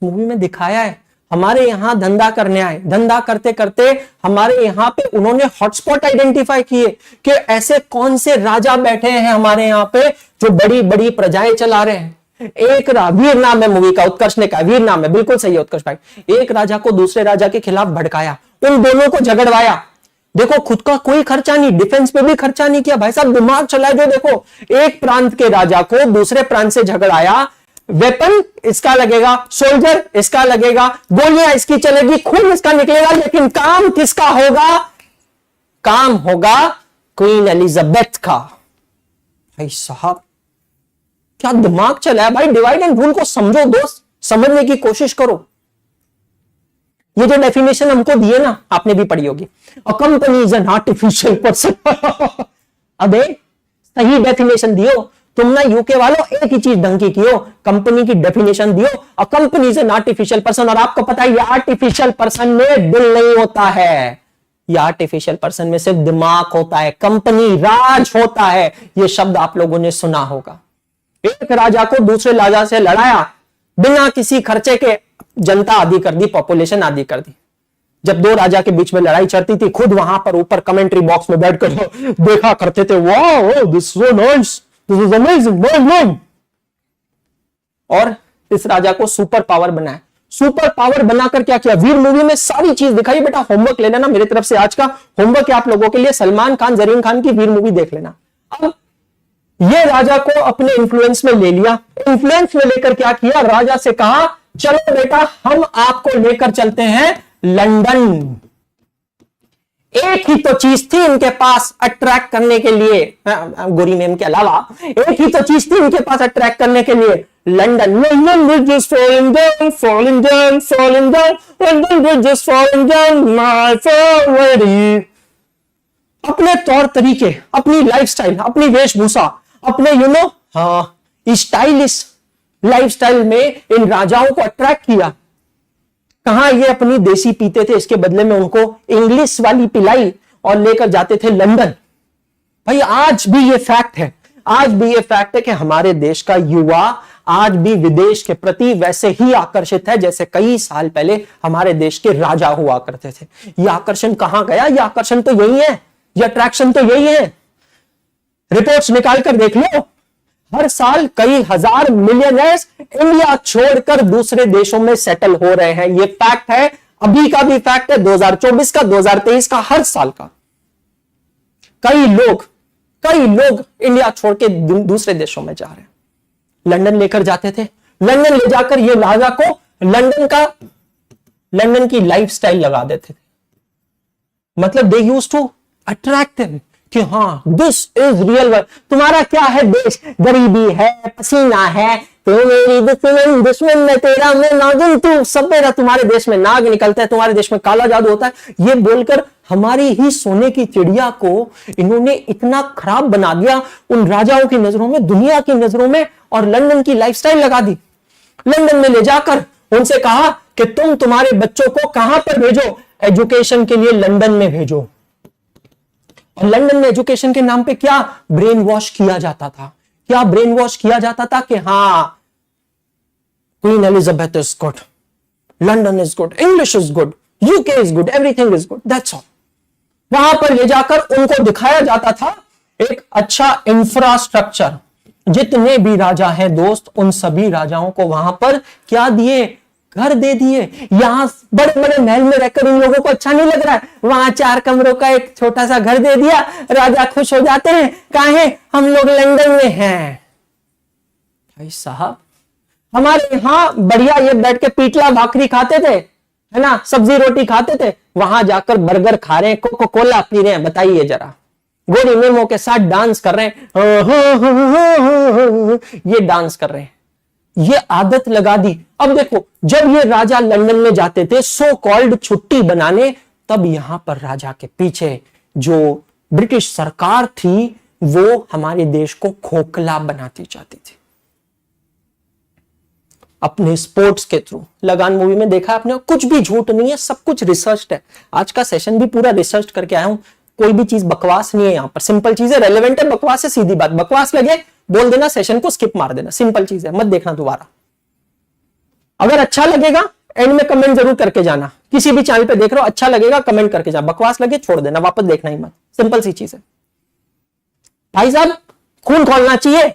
Speaker 1: मूवी में दिखाया है हमारे यहां धंधा करने आए, धंधा करते करते हमारे यहां पे उन्होंने हॉटस्पॉट आइडेंटिफाई किए कि ऐसे कौन से राजा बैठे हैं हमारे यहां पे जो बड़ी बड़ी प्रजाएं चला रहे हैं। एक वीर नाम है मूवी का, उत्कर्ष ने कहा वीर नाम है, बिल्कुल सही है उत्कर्ष भाई। एक राजा को दूसरे राजा के खिलाफ भड़काया, उन दोनों को झगड़वाया। देखो खुद का कोई खर्चा नहीं, डिफेंस पे भी खर्चा नहीं किया भाई साहब, दिमाग चलाए। जो देखो एक प्रांत के राजा को दूसरे प्रांत से झगड़ाया, वेपन इसका लगेगा, सोल्जर इसका लगेगा, गोलियां इसकी चलेगी, खून इसका निकलेगा, लेकिन काम किसका होगा? काम होगा क्वीन एलिजाबेथ का। भाई साहब क्या दिमाग चला है भाई। डिवाइड एंड रूल को समझो दोस्त, समझने की कोशिश करो। ये जो डेफिनेशन हमको दिए ना, आपने भी पढ़ी होगी, a company is an artificial person. अबे सही डेफिनेशन दियो तुम ना, यूके वालों एक ही चीज ढंग की कियो, कंपनी की डेफिनेशन दियो, a company is an artificial person. और आपको पता है ये आर्टिफिशियल पर्सन में दिल नहीं होता है, ये आर्टिफिशियल पर्सन में सिर्फ दिमाग होता है, कंपनी राज होता है। ये शब्द आप लोगों ने सुना होगा। एक राजा को दूसरे राजा से लड़ाया, बिना किसी खर्चे के जनता आदि कर दी, पॉपुलेशन आदि कर दी। जब दो राजा के बीच में लड़ाई चलती थी, खुद वहां पर ऊपर कमेंट्री बॉक्स में बैठकर देखा करते थे, वाह this so nice, this is amazing. और इस राजा को सुपर पावर बनाया। सुपर पावर बनाकर क्या किया? वीर मूवी में सारी चीज दिखाई। बेटा होमवर्क ले लेना मेरी तरफ से, आज का होमवर्क है आप लोगों के लिए, सलमान खान जरीन खान की वीर मूवी देख लेना। अब ये राजा को अपने इन्फ्लुएंस में ले लिया। इन्फ्लुएंस में लेकर क्या किया? राजा से कहा चलो बेटा हम आपको लेकर चलते हैं लंदन। एक ही तो चीज थी इनके पास अट्रैक्ट करने के लिए, गोरी मैम के अलावा एक ही तो चीज थी इनके पास अट्रैक्ट करने के लिए, London. London bridge is falling down, falling down, falling down, London bridge is falling down, my favourite. अपने तौर तरीके, अपनी लाइफस्टाइल, अपनी वेशभूषा, अपने स्टाइलिश लाइफस्टाइल में इन राजाओं को अट्रैक्ट किया। कहां ये अपनी देसी पीते थे, इसके बदले में उनको इंग्लिश वाली पिलाई और लेकर जाते थे लंदन। भाई आज भी ये फैक्ट है, आज भी ये फैक्ट है कि हमारे देश का युवा आज भी विदेश के प्रति वैसे ही आकर्षित है जैसे कई साल पहले हमारे देश के राजा हुआ करते थे। ये आकर्षण कहां गया? ये आकर्षण तो यही है, ये अट्रैक्शन तो यही है। रिपोर्ट्स निकालकर देख लो, हर साल कई हजार मिलियनर्स इंडिया छोड़कर दूसरे देशों में सेटल हो रहे हैं। ये फैक्ट है, अभी का भी फैक्ट है, 2024 का, 2023 का, हर साल का। कई लोग इंडिया छोड़ के दूसरे देशों में जा रहे हैं। लंदन लेकर जाते थे, लंदन ले जाकर ये राजा को लंदन की लाइफस्टाइल लगा देते थे। मतलब they used to attract him कि हाँ दिस इज रियल वर्ल्ड। तुम्हारा क्या है देश? गरीबी है, पसीना है, तो मेरी दुश्मन में तेरा मैं नागिन तू, सब मेरा। तुम्हारे देश में नाग निकलता है, तुम्हारे देश में काला जादू होता है। ये बोलकर हमारी ही सोने की चिड़िया को इन्होंने इतना खराब बना दिया उन राजाओं की नजरों में, दुनिया की नजरों में, और लंदन की लाइफस्टाइल लगा दी। लंदन में ले जाकर उनसे कहा कि तुम तुम्हारे बच्चों को कहां पर भेजो? एजुकेशन के लिए लंदन में भेजो। और लंदन में एजुकेशन के नाम पे क्या ब्रेन वॉश किया जाता था? क्या ब्रेन वॉश किया जाता था कि हाँ queen Elizabeth is good, London is good, English is good, UK is good, everything is good, that's all. वहां पर ले जाकर उनको दिखाया जाता था एक अच्छा इंफ्रास्ट्रक्चर, जितने भी राजा हैं दोस्त, उन सभी राजाओं को वहां पर क्या दिए? घर दे दिए। यहां बड़े बड़े महल में रहकर इन लोगों को अच्छा नहीं लग रहा है, वहां 4 कमरों का एक छोटा सा घर दे दिया, राजा खुश हो जाते हैं। कहां है? हम लोग लंदन में हैं। भाई साहब, हमारे यहां बढ़िया ये बैठ के पीटला भाकरी खाते थे, है ना, सब्जी रोटी खाते थे, वहां जाकर बर्गर खा रहे हैं, कोको कोला पी रहे हैं। बताइए जरा, गोरी मेमो के साथ डांस कर रहे हैं, ये डांस कर रहे हैं, ये आदत लगा दी। अब देखो, जब ये राजा लंदन में जाते थे सो कॉल्ड छुट्टी बनाने, तब यहां पर राजा के पीछे जो ब्रिटिश सरकार थी वो हमारे देश को खोखला बनाती चाहती थी अपने स्पोर्ट्स के थ्रू। लगान मूवी में देखा आपने, कुछ भी झूठ नहीं है, सब कुछ रिसर्च है। आज का सेशन भी पूरा रिसर्च करके आया हूं, कोई भी चीज बकवास नहीं है यहां पर, सिंपल चीज है, रेलेवेंट है, बकवास है, सीधी बात। बकवास लगे बोल देना, सेशन को स्किप मार देना, सिंपल चीज है, मत देखना दोबारा। अगर अच्छा लगेगा एंड में कमेंट जरूर करके जाना, किसी भी चैनल पे देख रहे हो, अच्छा लगेगा कमेंट करके जाना, बकवास लगे छोड़ देना, वापस देखना ही मत, सिंपल सी चीज है। भाई साहब, खून खोलना चाहिए।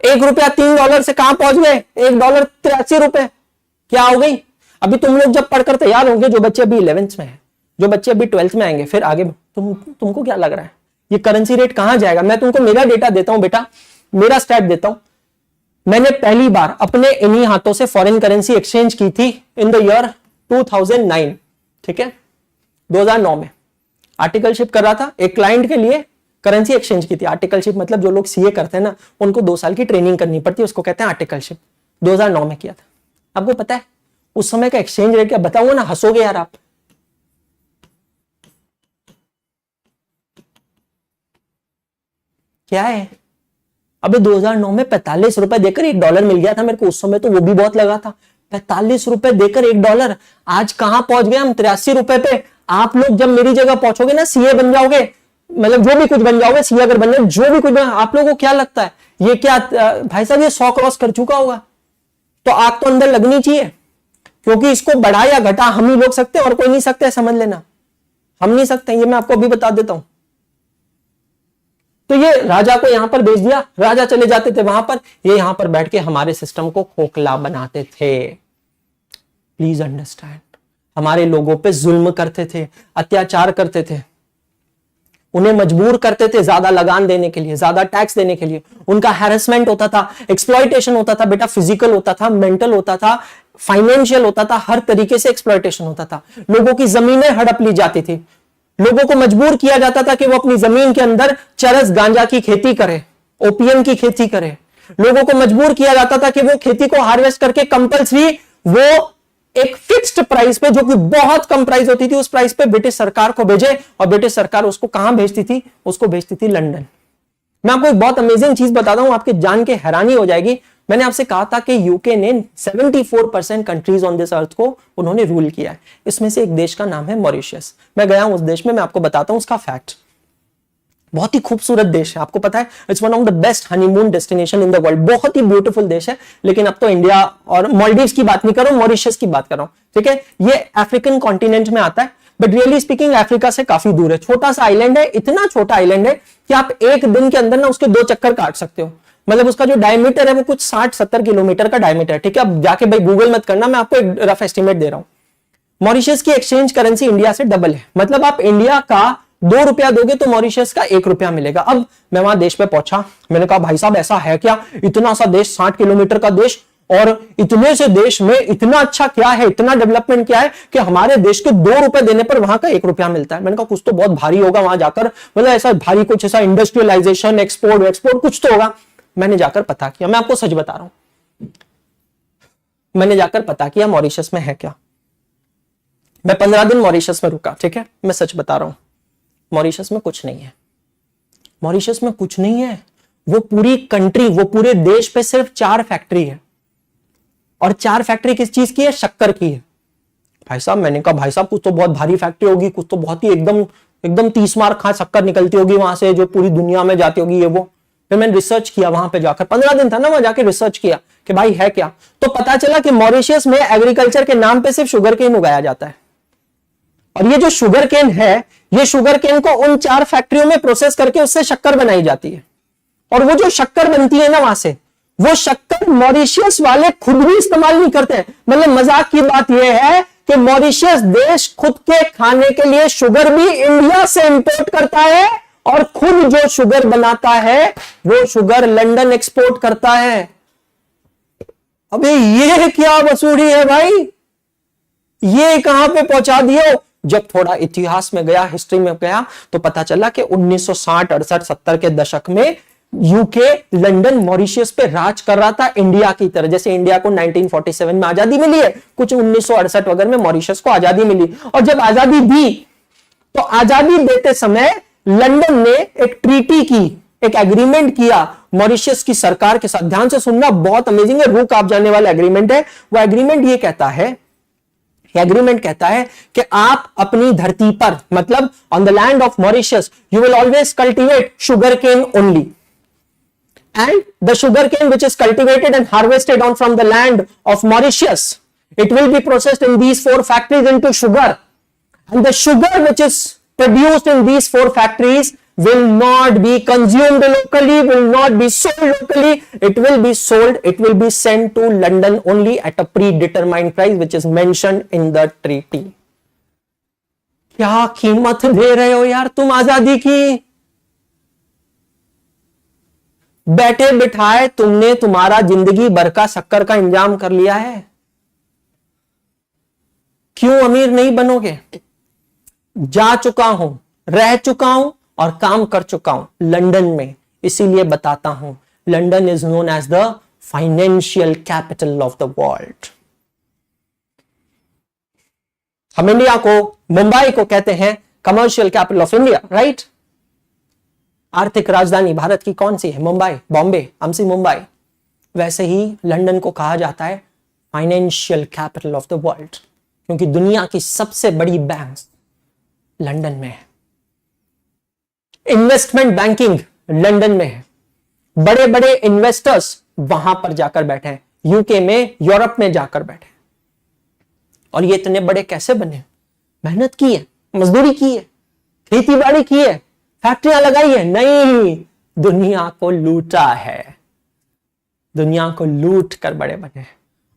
Speaker 1: 1 रुपया $3 से कहां पहुंच गए? $1 ₹83। क्या हो गई? अभी तुम लोग जब पढ़कर तैयार होंगे, जो बच्चे अभी 11th में है, जो बच्चे अभी 12th में आएंगे, फिर आगे तुमको क्या लग रहा है ये करेंसी रेट कहां जाएगा? मैं तुमको मेरा डेटा देता हूं बेटा, मेरा स्टैट देता हूं। मैंने पहली बार अपने इन्हीं हाथों से फॉरेन करेंसी एक्सचेंज की थी इन द ईयर 2009, ठीक है, 2009 में आर्टिकलशिप कर रहा था एक क्लाइंट के लिए, करेंसी एक्सचेंज की थी। आर्टिकलशिप मतलब जो लोग सीए करते हैं ना, उनको 2 साल की ट्रेनिंग करनी पड़ती है, उसको कहते हैं आर्टिकलशिप। 2009 में किया था। आपको पता है उस समय का एक्सचेंज रेट क्या? बताऊंगा ना, हंसोगे यार आप। क्या है? अबे 2009 में 45 रुपए देकर $1 मिल गया था मेरे को, उस समय तो वो भी बहुत लगा था। 45 रुपए देकर $1, आज कहां पहुंच गए हम? 83 रुपए पे। आप लोग जब मेरी जगह पहुंचोगे ना, सीए बन जाओगे, मतलब जो भी कुछ बन जाओगे, सीए अगर बन जाओगे, जो भी कुछ बन, आप लोगों को क्या लगता है ये क्या भाई साहब ये 100 क्रॉस कर चुका होगा? तो आग तो अंदर लगनी चाहिए, क्योंकि इसको बढ़ा या घटा हम ही लोग सकते हैं और कोई नहीं सकते, समझ लेना, हम नहीं सकते, ये मैं आपको अभी बता देता हूं। तो ये राजा को यहां पर भेज दिया, राजा चले जाते थे वहां पर, ये यहां पर बैठ के हमारे सिस्टम को खोखला बनाते थे। प्लीज अंडरस्टैंड, हमारे लोगों पे जुल्म करते थे, अत्याचार करते थे, उन्हें मजबूर करते थे ज्यादा लगान देने के लिए, ज्यादा टैक्स देने के लिए। उनका हैरेसमेंट होता था, एक्सप्लॉइटेशन होता था बेटा, फिजिकल होता था, मेंटल होता था, फाइनेंशियल होता था, हर तरीके से एक्सप्लॉइटेशन होता था। लोगों की जमीनें हड़प ली जाती थी, लोगों को मजबूर किया जाता था कि वो अपनी जमीन के अंदर चरस गांजा की खेती करे, ओपीएम की खेती करे। लोगों को मजबूर किया जाता था कि वो खेती को हार्वेस्ट करके कंपल्सरी वो एक फिक्स्ड प्राइस पे, जो कि बहुत कम प्राइस होती थी, उस प्राइस पे ब्रिटिश सरकार को भेजे, और ब्रिटिश सरकार उसको कहां भेजती थी? उसको भेजती थी लंदन। मैं आपको एक बहुत अमेजिंग चीज बताता हूं, आपके जान के हैरानी हो जाएगी। मैंने आपसे कहा था कि यूके ने 74% कंट्रीज ऑन दिस अर्थ को उन्होंने रूल किया है। इसमें से एक देश का नाम है मॉरिशस। मैं गया हूं उस देश में, मैं आपको बताता हूं उसका फैक्ट। बहुत ही खूबसूरत देश है, आपको पता है, it's one of the best honeymoon destination in the world. बहुत ही ब्यूटीफुल देश है, लेकिन अब तो इंडिया और मालदीव्स की बात नहीं कर रहा हूं, मॉरिशस की बात कर रहा हूं, ठीक है। ये अफ्रीकन कॉन्टिनेंट में आता है, बट रियली स्पीकिंग अफ्रीका से काफी दूर है। छोटा सा आइलैंड है, इतना छोटा आइलैंड है कि आप एक दिन के अंदर ना उसके 2 चक्कर काट सकते हो। मतलब उसका जो डायमीटर है वो कुछ 60-70 किलोमीटर का डायमीटर है, ठीक है। अब जाके भाई गूगल मत करना, मैं आपको एक रफ एस्टिमेट दे रहा हूं। मॉरिशस की एक्सचेंज करेंसी इंडिया से डबल है, मतलब आप इंडिया का 2 रुपया दोगे तो मॉरिशस का 1 रुपया मिलेगा। अब मैं वहां देश पे पहुंचा, मैंने कहा भाई साहब ऐसा है क्या? इतना सा देश, 60 किलोमीटर का देश, और इतने से देश में इतना अच्छा क्या है, इतना डेवलपमेंट क्या है कि हमारे देश के 2 रुपए देने पर वहां का 1 रुपया मिलता है। मैंने कहा कुछ तो बहुत भारी होगा वहां जाकर, मतलब ऐसा भारी कुछ ऐसा इंडस्ट्रियलाइजेशन, एक्सपोर्ट कुछ तो होगा। मैंने जाकर पता किया, मैं आपको सच बता रहा हूं, मैंने जाकर पता किया मॉरिशस में है क्या। मैं 15 दिन मॉरिशस में रुका, ठीक है, मैं सच बता रहा हूं, मॉरिशस में कुछ नहीं है। मॉरिशस में कुछ नहीं है। वो पूरी कंट्री, वो पूरे देश पे सिर्फ 4 फैक्ट्री है, और 4 फैक्ट्री किस चीज की है? शक्कर की है। भाई साहब, मैंने कहा भाई साहब कुछ तो बहुत भारी फैक्ट्री होगी, कुछ तो बहुत ही एकदम 30 मार खा शक्कर निकलती होगी वहां से, जो पूरी दुनिया में जाती होगी ये वो। फिर मैंने रिसर्च किया वहां पे जाकर, 15 दिन था ना वहां जाके रिसर्च किया कि भाई है क्या। तो पता चला कि मॉरिशस में एग्रीकल्चर के नाम पे सिर्फ शुगर केन उगाया जाता है, और ये जो शुगर केन है, ये शुगर केन को उन 4 फैक्ट्रियों में प्रोसेस करके उससे शक्कर बनाई जाती है। और वो जो शक्कर बनती है ना वहां से, वो शक्कर मॉरिशियस वाले खुद भी इस्तेमाल नहीं करते हैं। मतलब मजाक की बात यह है कि मॉरिशियस देश खुद के खाने के लिए शुगर भी इंडिया से इंपोर्ट करता है और खुद जो शुगर बनाता है वो शुगर लंदन एक्सपोर्ट करता है। अबे ये क्या वसूली है भाई, ये कहां पे पहुंचा दिए। जब थोड़ा इतिहास में गया, हिस्ट्री में गया, तो पता चला कि 1960, 68, 70 के दशक में यूके लंदन मॉरिशियस पे राज कर रहा था इंडिया की तरह। जैसे इंडिया को 1947 में आजादी मिली है, कुछ 1968 वगैरह में मॉरिशस को आजादी मिली। और जब आजादी दी तो आजादी देते समय लंदन ने एक ट्रीटी की, एक एग्रीमेंट किया मॉरिशस की सरकार के साथ। ध्यान से सुनना, बहुत अमेजिंग है, रूह कांप जाने वाला एग्रीमेंट है। वो एग्रीमेंट ये कहता है, एग्रीमेंट कहता है कि आप अपनी धरती पर, मतलब on the land of Mauritius, you will always cultivate sugar cane only, and the sugarcane which is cultivated and harvested on from the land of Mauritius, it will be processed in these 4 factories into sugar, and the sugar which is produced in these 4 factories will not be consumed locally, will not be sold locally, it will be sold, it will be sent to London only at a predetermined price which is mentioned in the treaty। क्या कीमत दे रहे हो यार तुम आजादी की। बैठे बिठाए तुमने तुम्हारा जिंदगी भर का शक्कर का इंतजाम कर लिया है, क्यों अमीर नहीं बनोगे। जा चुका हूं, रह चुका हूं और काम कर चुका हूं लंदन में, इसीलिए बताता हूं London is known as the financial capital of the world. हम इंडिया को, मुंबई को कहते हैं commercial capital of India, right. आर्थिक राजधानी भारत की कौन सी है, मुंबई, बॉम्बे, एमसी मुंबई। वैसे ही लंदन को कहा जाता है financial capital of the world, क्योंकि दुनिया की सबसे बड़ी बैंक लंदन में है। इन्वेस्टमेंट बैंकिंग लंदन में है, बड़े बड़े इन्वेस्टर्स वहां पर जाकर बैठे हैं, यूके में, यूरोप में जाकर बैठे। और ये इतने बड़े कैसे बने, मेहनत की है, मजदूरी की है, खेती बाड़ी की है, फैक्ट्रियां लगाई है, नहीं, दुनिया को लूटा है, दुनिया को लूट कर बड़े बने।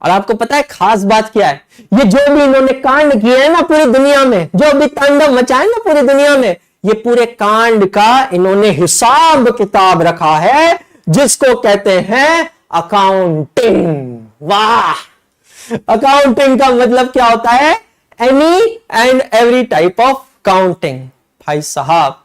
Speaker 1: और आपको पता है खास बात क्या है, ये जो भी इन्होंने कांड किए हैं ना पूरी दुनिया में, जो भी तांडव मचाए ना पूरी दुनिया में, ये पूरे कांड का इन्होंने हिसाब किताब रखा है, जिसको कहते हैं अकाउंटिंग। वाह, अकाउंटिंग का मतलब क्या होता है, any and every type of counting. भाई साहब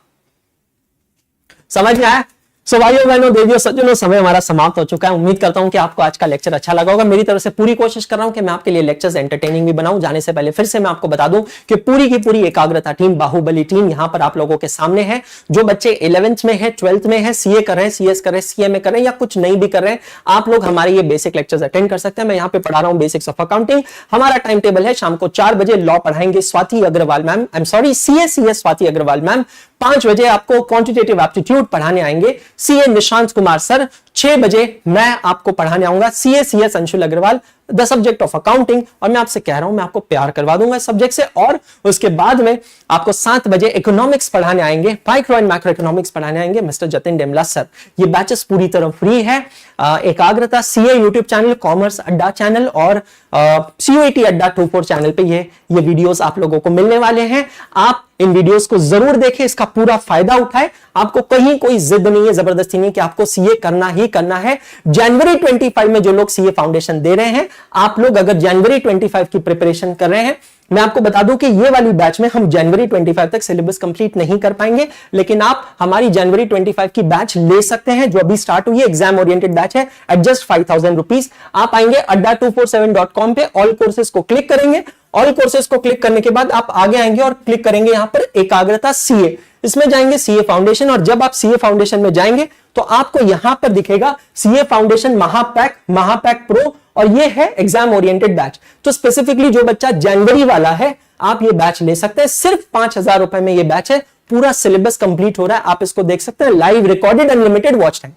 Speaker 1: समझ में आया। सो भाइयों बहनों देवियों सज्जनों, समय हमारा समाप्त हो चुका है। उम्मीद करता हूं कि आपको आज का लेक्चर अच्छा लगा होगा। मेरी तरफ से पूरी कोशिश कर रहा हूं कि मैं आपके लिए लेक्चर्स एंटरटेनिंग भी बनाऊं। जाने से पहले फिर से मैं आपको बता दूं कि पूरी की पूरी एकाग्रता टीम, बाहुबली टीम यहां पर आप लोगों के सामने है। जो बच्चे 11th में है, 12th में है, सीए कर रहे हैं, सीएस कर रहे हैं, सीएमए कर रहे हैं या कुछ नहीं भी कर रहे हैं, आप लोग हमारे ये बेसिक लेक्चर्स अटेंड कर सकते हैं। मैं यहाँ पे पढ़ा रहा हूँ बेसिक्स ऑफ अकाउंटिंग। हमारा टाइम टेबल है, शाम को 4 बजे लॉ पढ़ाएंगे Swati Agarwal ma'am, I am sorry CS Swati Agarwal ma'am. 5 बजे आपको क्वांटिटेटिव एप्टीट्यूड पढ़ाने आएंगे सीए निशांत कुमार सर। 6 बजे मैं आपको पढ़ाने आऊंगा CS Anshul Agarwal, the subject of accounting. और मैं आपसे कह रहा हूं मैं आपको प्यार करवा दूंगा इस सब्जेक्ट से। और उसके बाद में आपको 7 बजे इकोनॉमिक्स पढ़ाने आएंगे, माइक्रो एंड मैक्रो इकोनॉमिक्स पढ़ाने आएंगे मिस्टर जतिन डेमला सर। ये बैचेस पूरी तरह फ्री है। एकाग्रता सीए यूट्यूब चैनल, कॉमर्स अड्डा चैनल और सीयूईटी अड्डा 24 चैनल पे ये वीडियोस आप लोगों को मिलने वाले हैं। आप इन वीडियोस को जरूर देखें, इसका पूरा फायदा उठाएं। आपको कहीं कोई जिद नहीं है, जबरदस्ती नहीं कि आपको सीए करना ही करना है। जनवरी 25 में जो लोग सीए फाउंडेशन दे रहे हैं, आप लोग अगर जनवरी 25 की प्रिपरेशन कर रहे हैं, मैं आपको बता दूं कि ये वाली बैच में हम जनवरी 25 तक सिलेबस कंप्लीट नहीं कर पाएंगे, लेकिन आप हमारी जनवरी 25 की बैच ले सकते हैं जो अभी स्टार्ट हुई है। एग्जाम ओरिएंटेड बैच है एट जस्ट 5000 रुपीज। आप आएंगे adda247.com पे, ऑल कोर्सेज को क्लिक करेंगे। ऑल कोर्सेज को क्लिक करने के बाद आप आगे आएंगे और क्लिक करेंगे यहां पर एकाग्रता सीए, इसमें जाएंगे सीए फाउंडेशन। और जब आप सीए फाउंडेशन में जाएंगे तो आपको यहां पर दिखेगा सीए फाउंडेशन महापैक प्रो, और ये है एग्जाम ओरिएंटेड बैच। तो स्पेसिफिकली जो बच्चा जनवरी वाला है, आप ये बैच ले सकते हैं। सिर्फ 5000 रुपए में ये बैच है, पूरा सिलेबस कंप्लीट हो रहा है। आप इसको देख सकते हैं, live recorded unlimited watch time.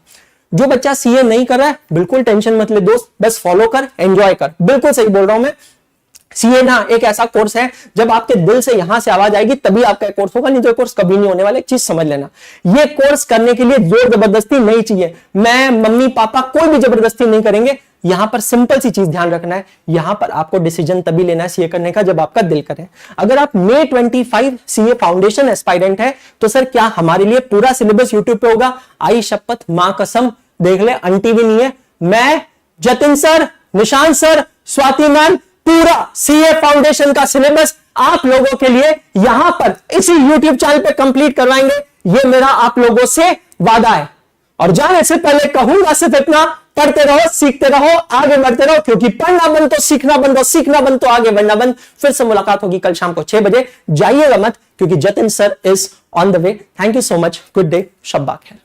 Speaker 1: जो बच्चा सीए नहीं कर रहा है, बिल्कुल टेंशन मत ले दोस्त, बस फॉलो कर, एंजॉय कर। बिल्कुल सही बोल रहा हूं मैं। सीए ना एक ऐसा कोर्स है, जब आपके दिल से यहां से आवाज आएगी तभी आपका कोर्स होगा, नहीं तो कोर्स कभी नहीं होने वाला। एक चीज समझ लेना, ये कोर्स करने के लिए जोर जबरदस्ती नहीं चाहिए। मैं, मम्मी पापा कोई भी जबरदस्ती नहीं करेंगे। यहां पर सिंपल सी चीज ध्यान रखना है, यहां पर आपको डिसीजन तभी लेना है सीए करने का जब आपका दिल करे। अगर आप May 25 सीए फाउंडेशन एस्पायरेंट है तो सर क्या हमारे लिए पूरा सिलेबस यूट्यूब पे होगा? आई शपथ, मां कसम, देख ले, आंटी भी नहीं है, मैं, Jatin sir, Nishant sir, Swati ma'am, पूरा सीए फाउंडेशन का सिलेबस आप लोगों के लिए यहां पर इसी यूट्यूब चैनल पे कंप्लीट करवाएंगे। ये मेरा आप लोगों से वादा है। और जाने से पहले कहूंगा सिर्फ इतना, पढ़ते रहो, सीखते रहो, आगे बढ़ते रहो, क्योंकि पढ़ना बंद तो सीखना बंद, और सीखना बंद तो आगे बढ़ना बंद। फिर से मुलाकात होगी कल शाम को 6 बजे। जाइएगा मत, क्योंकि Jatin sir is on the way. Thank you so much, good day, शब्बा खैर।